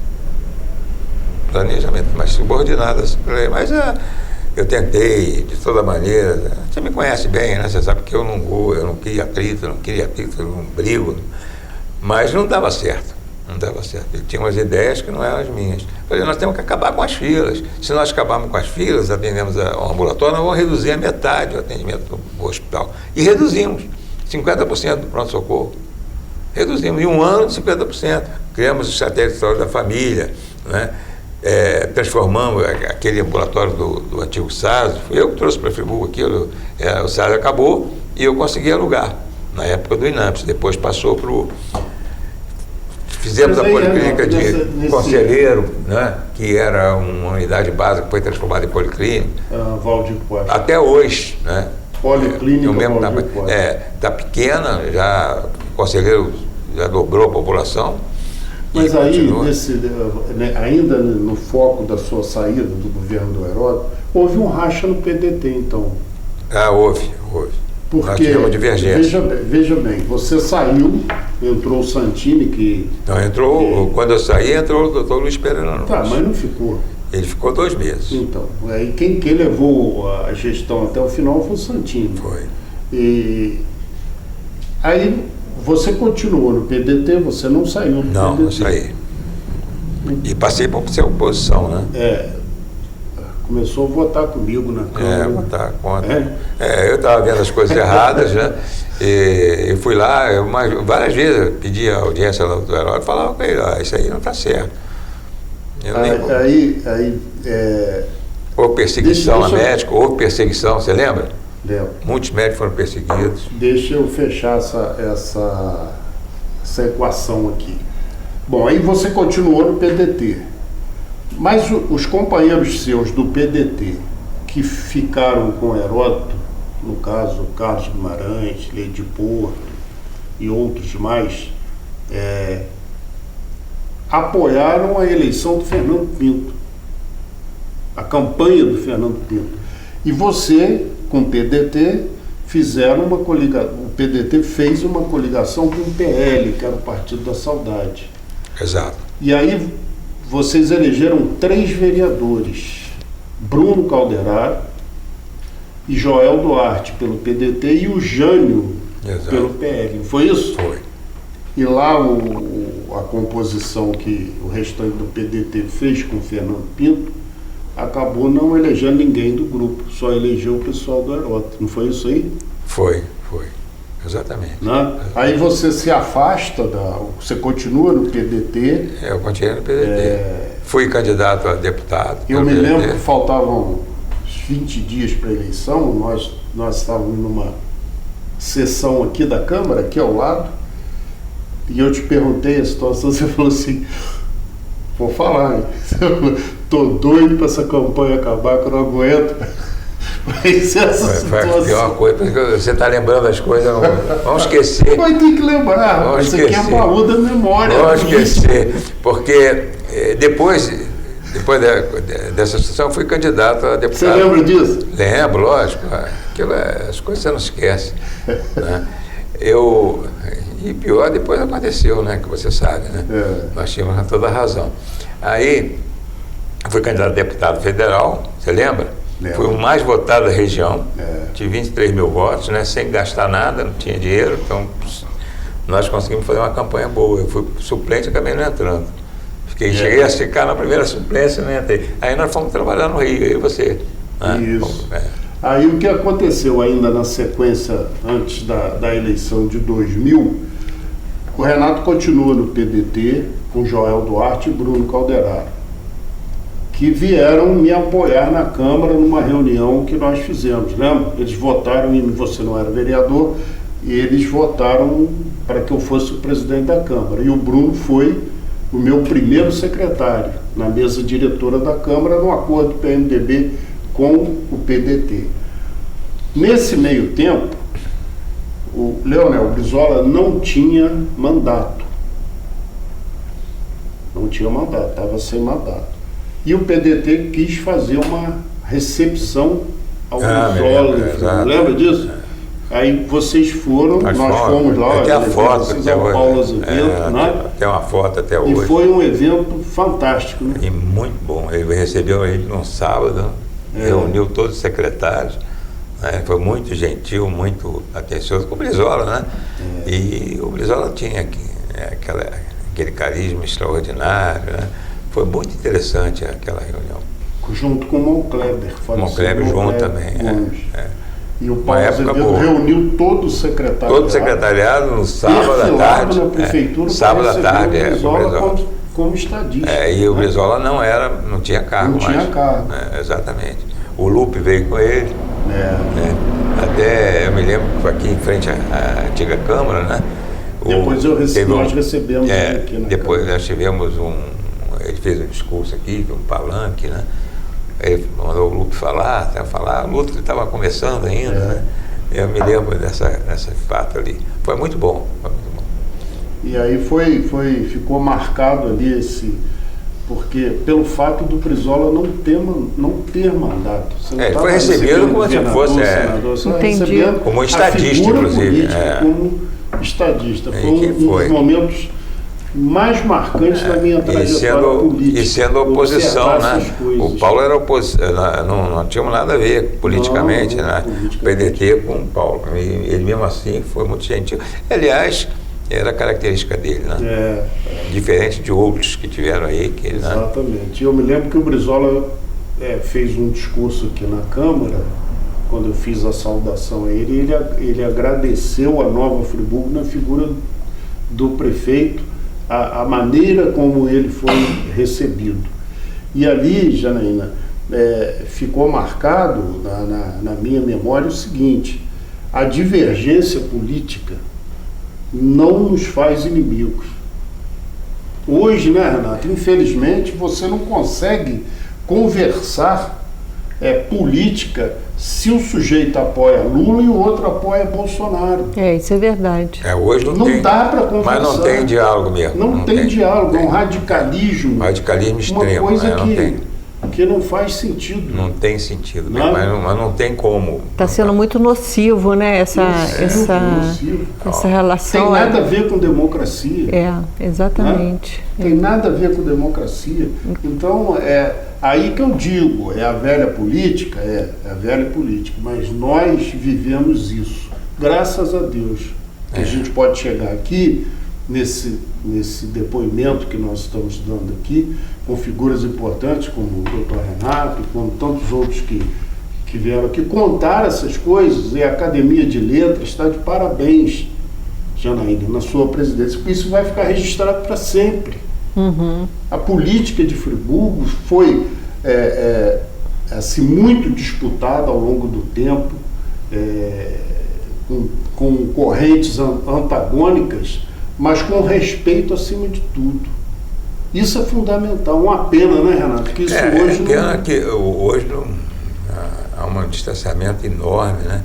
mas subordinado. Mas eu tentei, de toda maneira. Você me conhece bem, né? Você sabe que eu não queria atrito, eu não brigo. Mas não dava certo. Ele tinha umas ideias que não eram as minhas. Eu falei, nós temos que acabar com as filas. Se nós acabarmos com as filas, atendemos ao ambulatório, nós vamos reduzir a metade o atendimento do hospital. E reduzimos 50% do pronto-socorro. Reduzimos em 1 ano 50%. Criamos os satélites da família, né? Transformamos aquele ambulatório do antigo SARS. Fui eu que trouxe para Friburgo aquilo. O SARS acabou e eu consegui alugar, na época do INAMPS. Depois passou para o... Fizemos a policlínica de Conselheiro, né? Que era uma unidade básica que foi transformada em policlínica. Valdir Costa. Até hoje, né? Policlínica Valdir Costa. Está pequena, já conselheiro já dobrou a população. Mas aí, ainda no foco da sua saída do governo do Heródoto, houve um racha no PDT, então. Houve. Porque, nós tivemos divergência. Veja bem, você saiu, entrou o Santini, que... Não, quando eu saí, entrou o doutor Luiz Pereira Nunes. Tá, mas não ficou. Ele ficou 2 meses. Então, aí quem levou a gestão até o final foi o Santini. Foi. E aí você continuou no PDT, você não saiu do PDT. Não saí. E passei para ser oposição, né? Começou a votar comigo na Câmara. Votar contra. Eu estava vendo as coisas erradas, né? E fui lá, várias vezes eu pedi a audiência do Heródoto e falava com ele, isso aí não está certo. Houve perseguição a médico, houve perseguição, você lembra? Lembro. Muitos médicos foram perseguidos. Deixa eu fechar essa equação aqui. Bom, aí você continuou no PDT. Mas os companheiros seus do PDT que ficaram com Heródoto, no caso Carlos Guimarães, Leide Porto e outros mais, apoiaram a eleição do Fernando Pinto, a campanha do Fernando Pinto. E você, com o PDT, o PDT fez uma coligação com o PL, que era o Partido da Saudade. Exato. E aí vocês elegeram 3 vereadores, Bruno Calderaro e Joel Duarte pelo PDT e o Jânio pelo PL. Foi isso? Foi. E lá a composição que o restante do PDT fez com o Fernando Pinto acabou não elegendo ninguém do grupo, só elegeu o pessoal do Heródoto. Não foi isso aí? Foi. Exatamente. Né? Aí você se afasta, você continua no PDT. Eu continuei no PDT. Fui candidato a deputado. Eu me lembro que faltavam 20 dias para a eleição, nós estávamos numa sessão aqui da Câmara, aqui ao lado, e eu te perguntei a situação, você falou assim, vou falar, estou doido para essa campanha acabar, que eu não aguento. Mas foi a pior coisa, porque você está lembrando as coisas, vamos esquecer. Vai ter que lembrar, isso aqui é um baú da memória. Vamos esquecer, porque depois dessa situação eu fui candidato a deputado. Você lembra disso? Lembro, lógico. As coisas você não esquece. Né? E pior depois aconteceu, né? Que você sabe, né? Nós tínhamos toda a razão. Aí, eu fui candidato a deputado federal, você lembra? Fui o mais votado da região, tive 23 mil votos, né? Sem gastar nada, não tinha dinheiro, então nós conseguimos fazer uma campanha boa. Eu fui suplente e acabei não entrando. Cheguei a ficar na primeira suplência, não entrei. Aí nós fomos trabalhar no Rio, eu e você. Né? Isso. Aí o que aconteceu ainda na sequência, antes da eleição de 2000, o Renato continua no PDT com Joel Duarte e Bruno Calderaro, que vieram me apoiar na Câmara numa reunião que nós fizemos, lembra? Eles votaram, e você não era vereador, e eles votaram para que eu fosse o presidente da Câmara. E o Bruno foi o meu primeiro secretário na mesa diretora da Câmara, no acordo do PMDB com o PDT. Nesse meio tempo, o Leonel Brizola não tinha mandato. Não tinha mandato, estava sem mandato. E o PDT quis fazer uma recepção ao Brizola. Lembra disso? Aí vocês foram, nós fomos lá. Tem a foto até hoje. Paulo Azevedo, né? Tem uma foto até hoje. E foi um evento fantástico, né? E muito bom. Ele recebeu a gente num sábado, reuniu todos os secretários. Né? Foi muito gentil, muito atencioso com o Brizola, né? E o Brizola tinha aquele carisma extraordinário, né? Foi muito interessante aquela reunião. Junto com o Moncleber. Moncleber junto também. E o Paulo Azevedo reuniu todo o secretariado. Todo o secretariado no sábado à tarde. Na prefeitura, sábado à tarde, o Brizola como estadista. E o Brizola não tinha cargo mais. Não tinha cargo. Exatamente. O Lupe veio com ele. Até eu me lembro que foi aqui em frente à antiga Câmara, né? Depois nós recebemos ele aqui na depois Câmara. Nós tivemos ele fez um discurso aqui, um palanque, né? Ele mandou o Lupe falar, o Lupe estava começando ainda, né? Eu me lembro dessa fato ali. Foi muito bom, foi muito bom. E aí ficou marcado ali porque pelo fato do Brizola não ter mandato. Ele foi recebido como se fosse senador, entendi. Como estadista, inclusive. Como estadista. Foi um dos momentos mais marcantes da minha trajetória política. E sendo oposição, né? O Paulo era oposição, não tínhamos nada a ver politicamente, né? O PDT com o Paulo. Ele mesmo assim foi muito gentil. Aliás, era a característica dele, né? Diferente de outros que tiveram aí. Exatamente. Eu me lembro que o Brizola fez um discurso aqui na Câmara, quando eu fiz a saudação a ele agradeceu a Nova Friburgo na figura do prefeito, a maneira como ele foi recebido. E ali, Janaína, ficou marcado na minha memória o seguinte: a divergência política não nos faz inimigos. Hoje, né, Renato, infelizmente você não consegue conversar política se um sujeito apoia Lula e o outro apoia Bolsonaro. Isso é verdade. Hoje não tem. Dá para conversar. Mas não tem diálogo mesmo. Não tem diálogo, é um radicalismo. Radicalismo extremo. Uma coisa não tem. Que não faz sentido. Não tem sentido, mas não tem como. Está sendo muito nocivo, né? Essa relação. Tem nada a ver com democracia. Exatamente. Né? Tem nada a ver com democracia. Então, aí que eu digo, é a velha política, mas nós vivemos isso. Graças a Deus. A gente pode chegar aqui, nesse depoimento que nós estamos dando aqui, com figuras importantes como o Dr. Renato, como tantos outros que vieram aqui contar essas coisas, e a Academia de Letras está de parabéns, Janaína, na sua presidência, porque isso vai ficar registrado para sempre. A política de Friburgo foi assim, muito disputada ao longo do tempo, com correntes antagônicas, mas com respeito acima de tudo. Isso é fundamental. Uma pena, né, Renato? Que isso hoje que hoje há um distanciamento enorme, né?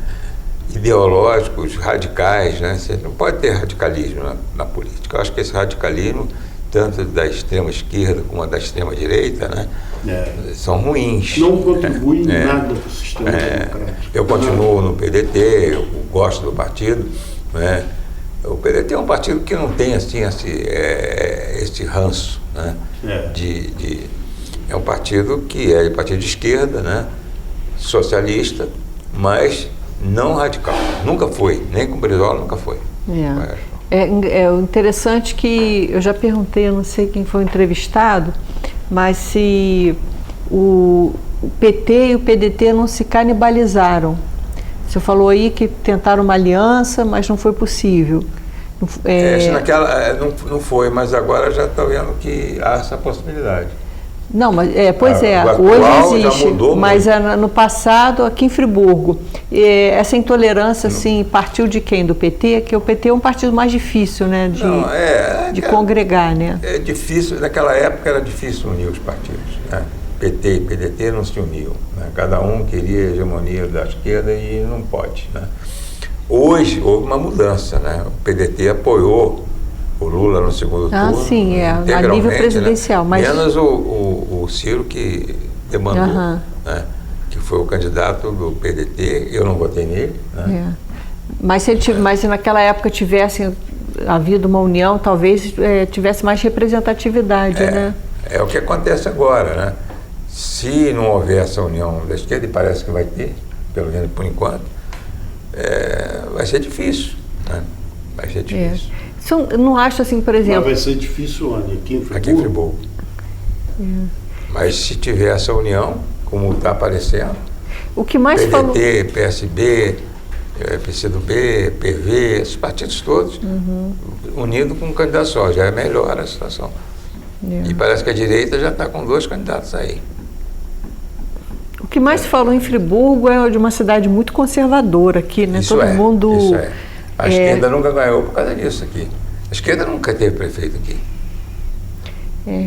Ideológicos, radicais, né? Você não pode ter radicalismo na política. Eu acho que esse radicalismo, tanto da extrema esquerda como da extrema direita, né? São ruins. Não contribuem em nada para o sistema democrático. Eu continuo no PDT, eu gosto do partido, né? O PDT é um partido que não tem assim esse ranço, né? É um partido que é partido de esquerda, né? Socialista, mas não radical. Nunca foi, nem com o Brizola nunca foi. É interessante que eu já perguntei, eu não sei quem foi o entrevistado, mas se o PT e o PDT não se canibalizaram. Você falou aí que tentaram uma aliança, mas não foi possível. Não foi, mas agora já está vendo que há essa possibilidade. Não, mas hoje existe, já mudou, mas no passado, aqui em Friburgo, essa intolerância assim, partiu de quem? Do PT? Que o PT é um partido mais difícil, né, de congregar, né? É difícil, naquela época era difícil unir os partidos, né? PT e PDT não se uniam, né? Cada um queria a hegemonia da esquerda e não pode, né? Hoje houve uma mudança, né? O PDT apoiou o Lula no segundo turno. Sim, a nível presidencial. Né? Mas... Menos o Ciro, que demandou, né? Que foi o candidato do PDT, eu não votei nele. Né? Mas se naquela época tivesse havido uma união, talvez tivesse mais representatividade, né? É o que acontece agora, né? Se não houver essa união da esquerda, e parece que vai ter, pelo menos por enquanto, vai ser difícil, né? Vai ser difícil. Eu não acho assim, por exemplo... Mas vai ser difícil onde? Aqui em Friburgo? Aqui em Friburgo. Mas se tiver essa união, como está aparecendo, o que mais PDT, PSB, PCdoB, PV, esses partidos todos, unidos com um candidato só, já é melhor a situação. E parece que a direita já está com 2 candidatos aí. O que mais se falou em Friburgo é de uma cidade muito conservadora aqui, né? Isso Isso é. A esquerda nunca ganhou por causa disso aqui. A esquerda nunca teve prefeito aqui.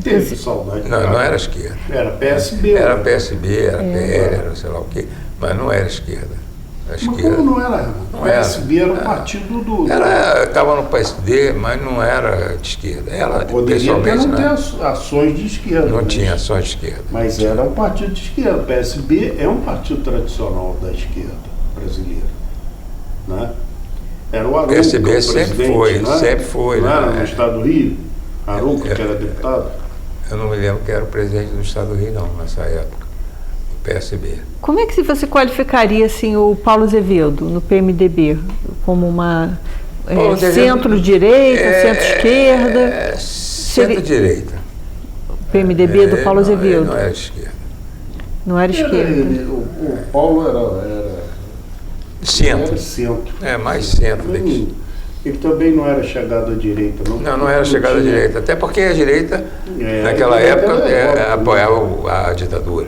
Teve saudade. Não era esquerda. Era PSB. Era PSB, era PL, era sei lá o quê, mas não era esquerda. a Mas esquerda. como não era? O PSB era o partido do... Estava no PSD, mas não era de esquerda. Ela, Poderia até pessoalmente, não ter ações de esquerda. não mas- tinha ações de esquerda. Mas era um partido de esquerda. O PSB é um partido tradicional da esquerda brasileira. Né? Era o Arouca, PSB o sempre presidente, foi, não é? sempre foi, Não era né? no estado do Rio? Arouca, que era deputado? Eu não me lembro que era o presidente do Estado do Rio, não, nessa época. O PSB. Como é que você qualificaria assim, o Paulo Azevedo no PMDB? Como uma Paulo Azevedo- centro-direita, centro-esquerda? Centro-direita. O PMDB do Paulo Ele Azevedo? não era de esquerda. Não era esquerda. O Paulo era Centro. centro. Mais centro daqui. Ele também não era chegado à direita, não? Não era chegada à tinha- direita. Até porque a direita, naquela a direita época, era apoiava a ditadura.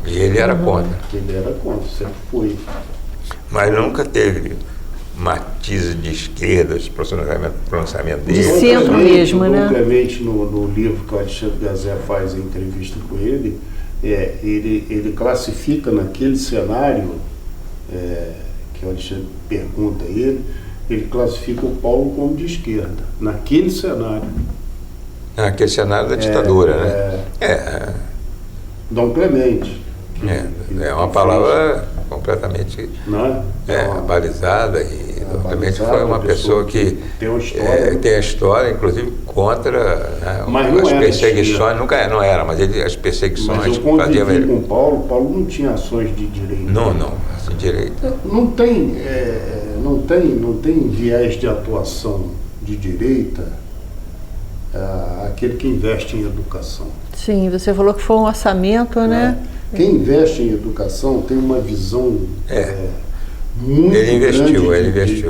E ele era contra. Ele era contra, sempre foi. Mas nunca teve matiz de esquerda, esse pronunciamento De dele. centro mesmo, né? O Clemente, no livro que o Alexandre Gazé faz a entrevista com ele, ele classifica naquele cenário, que o Alexandre pergunta a ele classifica o Paulo como de esquerda, naquele cenário. Naquele cenário da ditadura, né? Dom Clemente. É uma palavra completamente Não é? balizada e obviamente balizada, foi uma pessoa que tem uma história, tem a história, inclusive contra, né, Mas não as era perseguições, esquerda. não era, mas as perseguições Mas eu que faziam convivi ele. com o Paulo não tinha ações de direita. Não, assim, direita. Não tem viés de atuação de direita aquele que investe em educação. Sim, você falou que foi um orçamento, né? Quem investe em educação tem uma visão muito Ele investiu, grande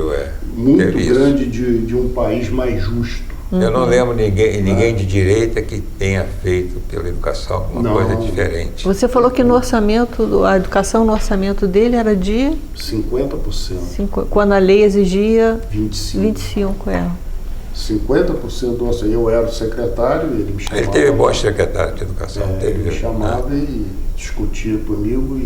muito Teve isso. grande de um país mais justo. Eu não lembro ninguém de direita que tenha feito pela educação uma coisa diferente. Você falou que no orçamento, a educação no orçamento dele era de 50%. Quando a lei exigia 25%. 25%. 50% do orçamento. Eu era o secretário, ele me chamava. Ele teve bons secretários de educação. Ele me chamava e discutia comigo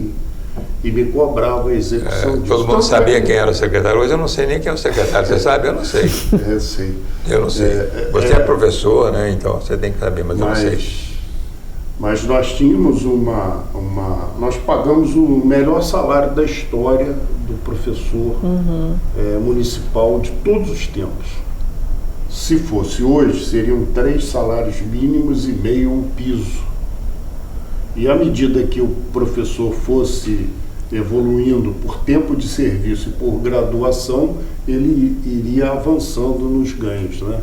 e me cobrava a execução disso. Todo mundo sabia quem era o secretário. Hoje eu não sei nem quem é o secretário. Você sabe? Eu não sei. Sei. Eu não sei. Você é professor, né? Então você tem que saber, mas eu não sei. Mas nós tínhamos nós pagamos o melhor salário da história do professor municipal de todos os tempos. Se fosse hoje, seriam 3 salários mínimos e meio um piso. E à medida que o professor fosse evoluindo por tempo de serviço e por graduação, ele iria avançando nos ganhos, né?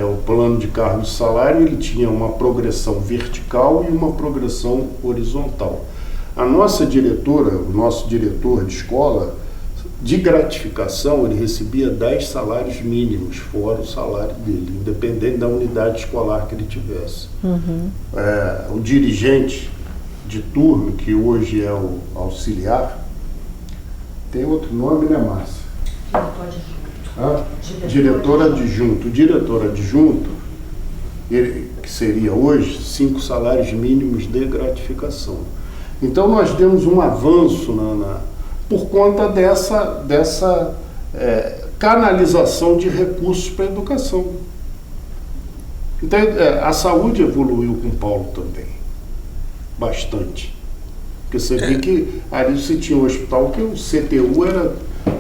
O plano de cargo de salário ele tinha uma progressão vertical e uma progressão horizontal. A nossa diretora, o nosso diretor de escola, de gratificação, ele recebia 10 salários mínimos, fora o salário dele, independente da unidade escolar que ele tivesse. O dirigente de turno, que hoje é o auxiliar, tem outro nome, né, Márcia? Diretor adjunto. O diretor adjunto, que seria hoje 5 salários mínimos de gratificação. Então nós demos um avanço por conta dessa canalização de recursos para a educação. Então a saúde evoluiu com o Paulo também, bastante. Porque você vê que ali você tinha um hospital que o CTU era...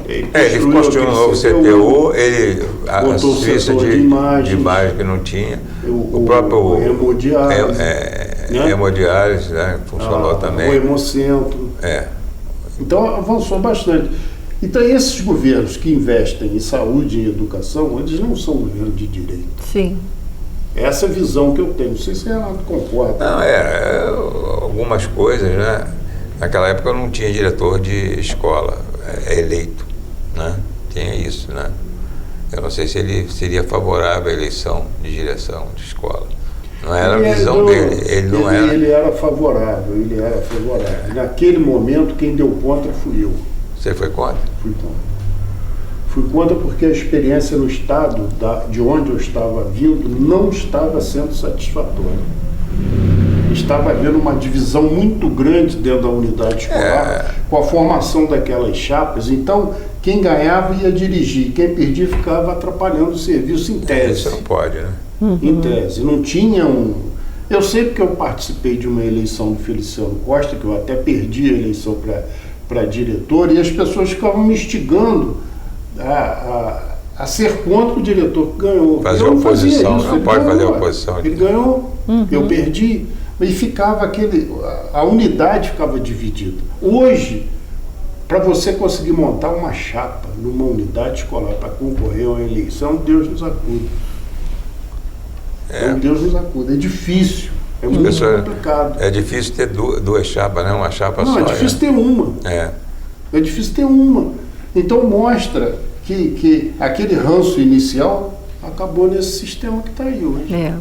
Ele construiu um novo CTU, ele botou a serviço de imagem que não tinha. O próprio hemodiálise, hemodiálise, né, funcionou também. O hemocentro. Então avançou bastante. Então esses governos que investem em saúde e em educação, eles não são governos de direita. Sim. Essa é a visão que eu tenho. Não sei se o Renato concorda. Não, algumas coisas, né? Naquela época não tinha diretor de escola eleito, né? Tinha isso, né? Eu não sei se ele seria favorável à eleição de direção de escola. Não era a visão dele. Ele era favorável. Naquele momento, quem deu contra fui eu. Você foi contra? Fui contra. Fui contra porque a experiência no estado de onde eu estava vindo não estava sendo satisfatória. estava havendo uma divisão muito grande dentro da unidade escolar, com a formação daquelas chapas. Então, quem ganhava ia dirigir, quem perdia ficava atrapalhando o serviço em tese. Isso não pode, né? Em tese. Não tinha um... Eu sei porque eu participei de uma eleição do Feliciano Costa, que eu até perdi a eleição para diretor, e as pessoas ficavam me instigando a ser contra o diretor que ganhou. Fazer oposição, não pode fazer oposição. Ele ganhou, eu perdi, e ficava a unidade ficava dividida. Hoje, para você conseguir montar uma chapa numa unidade escolar para concorrer a uma eleição, Deus nos acuda. Deus nos acuda. É difícil, é muito complicado. É difícil ter duas chapas, né? Uma chapa só. Não, é difícil ter uma. É difícil ter uma. Então mostra que aquele ranço inicial acabou nesse sistema que está aí hoje.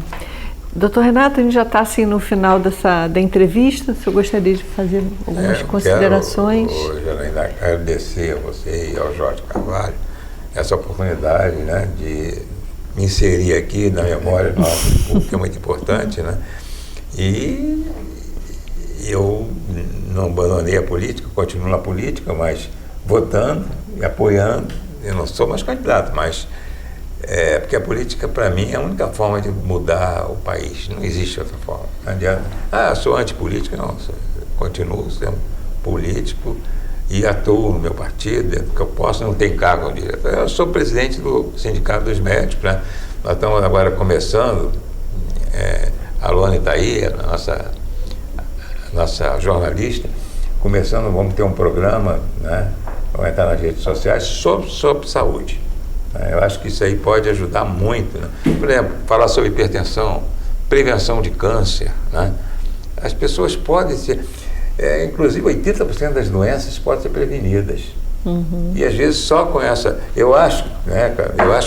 Doutor Renato, a gente já está assim no final da entrevista. Se eu gostaria de fazer algumas considerações. Quero, Janaína, agradecer a você e ao Jorge Carvalho essa oportunidade, né, de me inserir aqui na memória do nosso público, que é muito importante, né? E eu não abandonei a política, continuo na política, mas votando e apoiando. Eu não sou mais candidato, mas porque a política, para mim, é a única forma de mudar o país. Não existe outra forma. Não adianta. Eu sou antipolítica, não. Continuo sendo político e atuo no meu partido, dentro do que eu posso, não tenho cargo direto. Eu sou presidente do Sindicato dos Médicos, né? Nós estamos agora começando, a Luana está aí, a nossa jornalista, começando, vamos ter um programa, né? Vamos entrar nas redes sociais sobre saúde. Eu acho que isso aí pode ajudar muito, né? Por exemplo, falar sobre hipertensão, prevenção de câncer, né? As pessoas podem ser... inclusive 80% das doenças podem ser prevenidas. E às vezes só com essa... Eu acho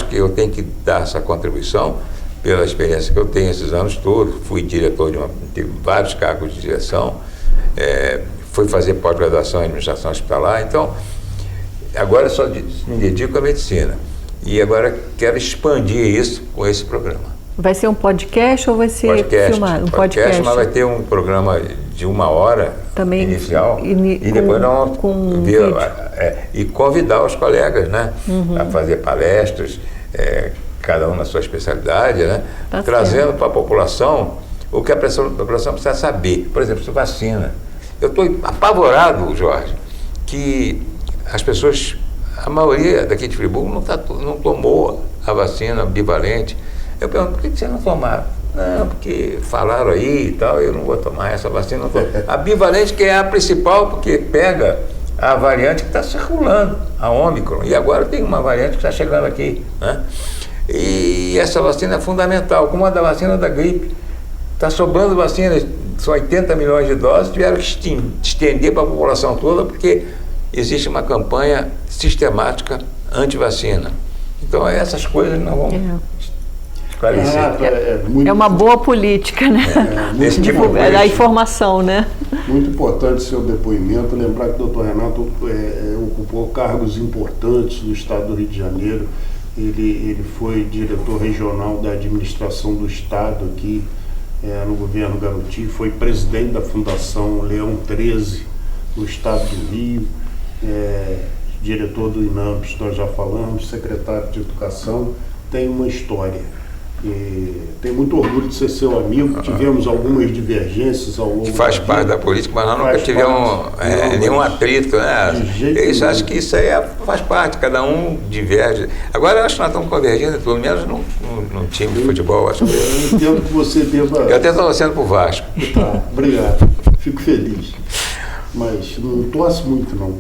que eu tenho que dar essa contribuição pela experiência que eu tenho esses anos todos. Fui diretor de vários cargos de direção, fui fazer pós-graduação em administração hospitalar. Então, agora só me dedico à medicina. E agora quero expandir isso com esse programa. Vai ser um podcast ou vai ser filmado? Podcast, mas vai ter um programa de 1 hora também inicial e depois nós vamos ver e convidar os colegas, né, a fazer palestras, cada um na sua especialidade, né, trazendo para a população o que a população precisa saber. Por exemplo, sobre vacina. Eu estou apavorado, Jorge, que as pessoas, a maioria daqui de Friburgo não tomou a vacina bivalente. Eu pergunto, por que você não tomaram? Não, porque falaram aí e tal, eu não vou tomar essa vacina. A bivalente que é a principal, porque pega a variante que está circulando, a Ômicron. E agora tem uma variante que está chegando aqui, né? E essa vacina é fundamental, como a da vacina da gripe. Está sobrando vacinas, são 80 milhões de doses, tiveram que estender para a população toda, porque existe uma campanha sistemática anti-vacina. Então, essas coisas não vão... É uma boa política, né? A informação, né? Muito importante seu depoimento. Lembrar que o doutor Renato ocupou cargos importantes no estado do Rio de Janeiro. Ele foi diretor regional da administração do estado aqui no governo Garotinho. Foi presidente da Fundação Leão 13 no estado do Rio. Diretor do INAMPS, nós já falamos, secretário de Educação. Tem uma história. Tenho muito orgulho de ser seu amigo. Tivemos algumas divergências ao longo faz parte da política, mas nós nunca tivemos nenhum atrito, né? Eu acho que isso aí faz parte, cada um diverge. Agora eu acho que nós estamos convergindo, pelo menos num time de futebol. Acho que... Eu entendo que você deva... Eu até estou torcendo para o Vasco. Tá, obrigado. Fico feliz. Mas não torço muito, não.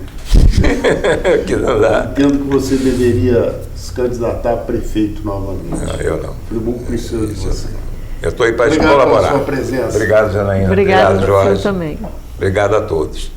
Que não dá. Entendo que você deveria se candidatar a prefeito novamente. Não, eu não. Friburgo precisa de você. Eu estou aí para colaborar. Pela sua presença. Obrigado, Janaína. Obrigado, Jorge. Você também. Obrigado a todos.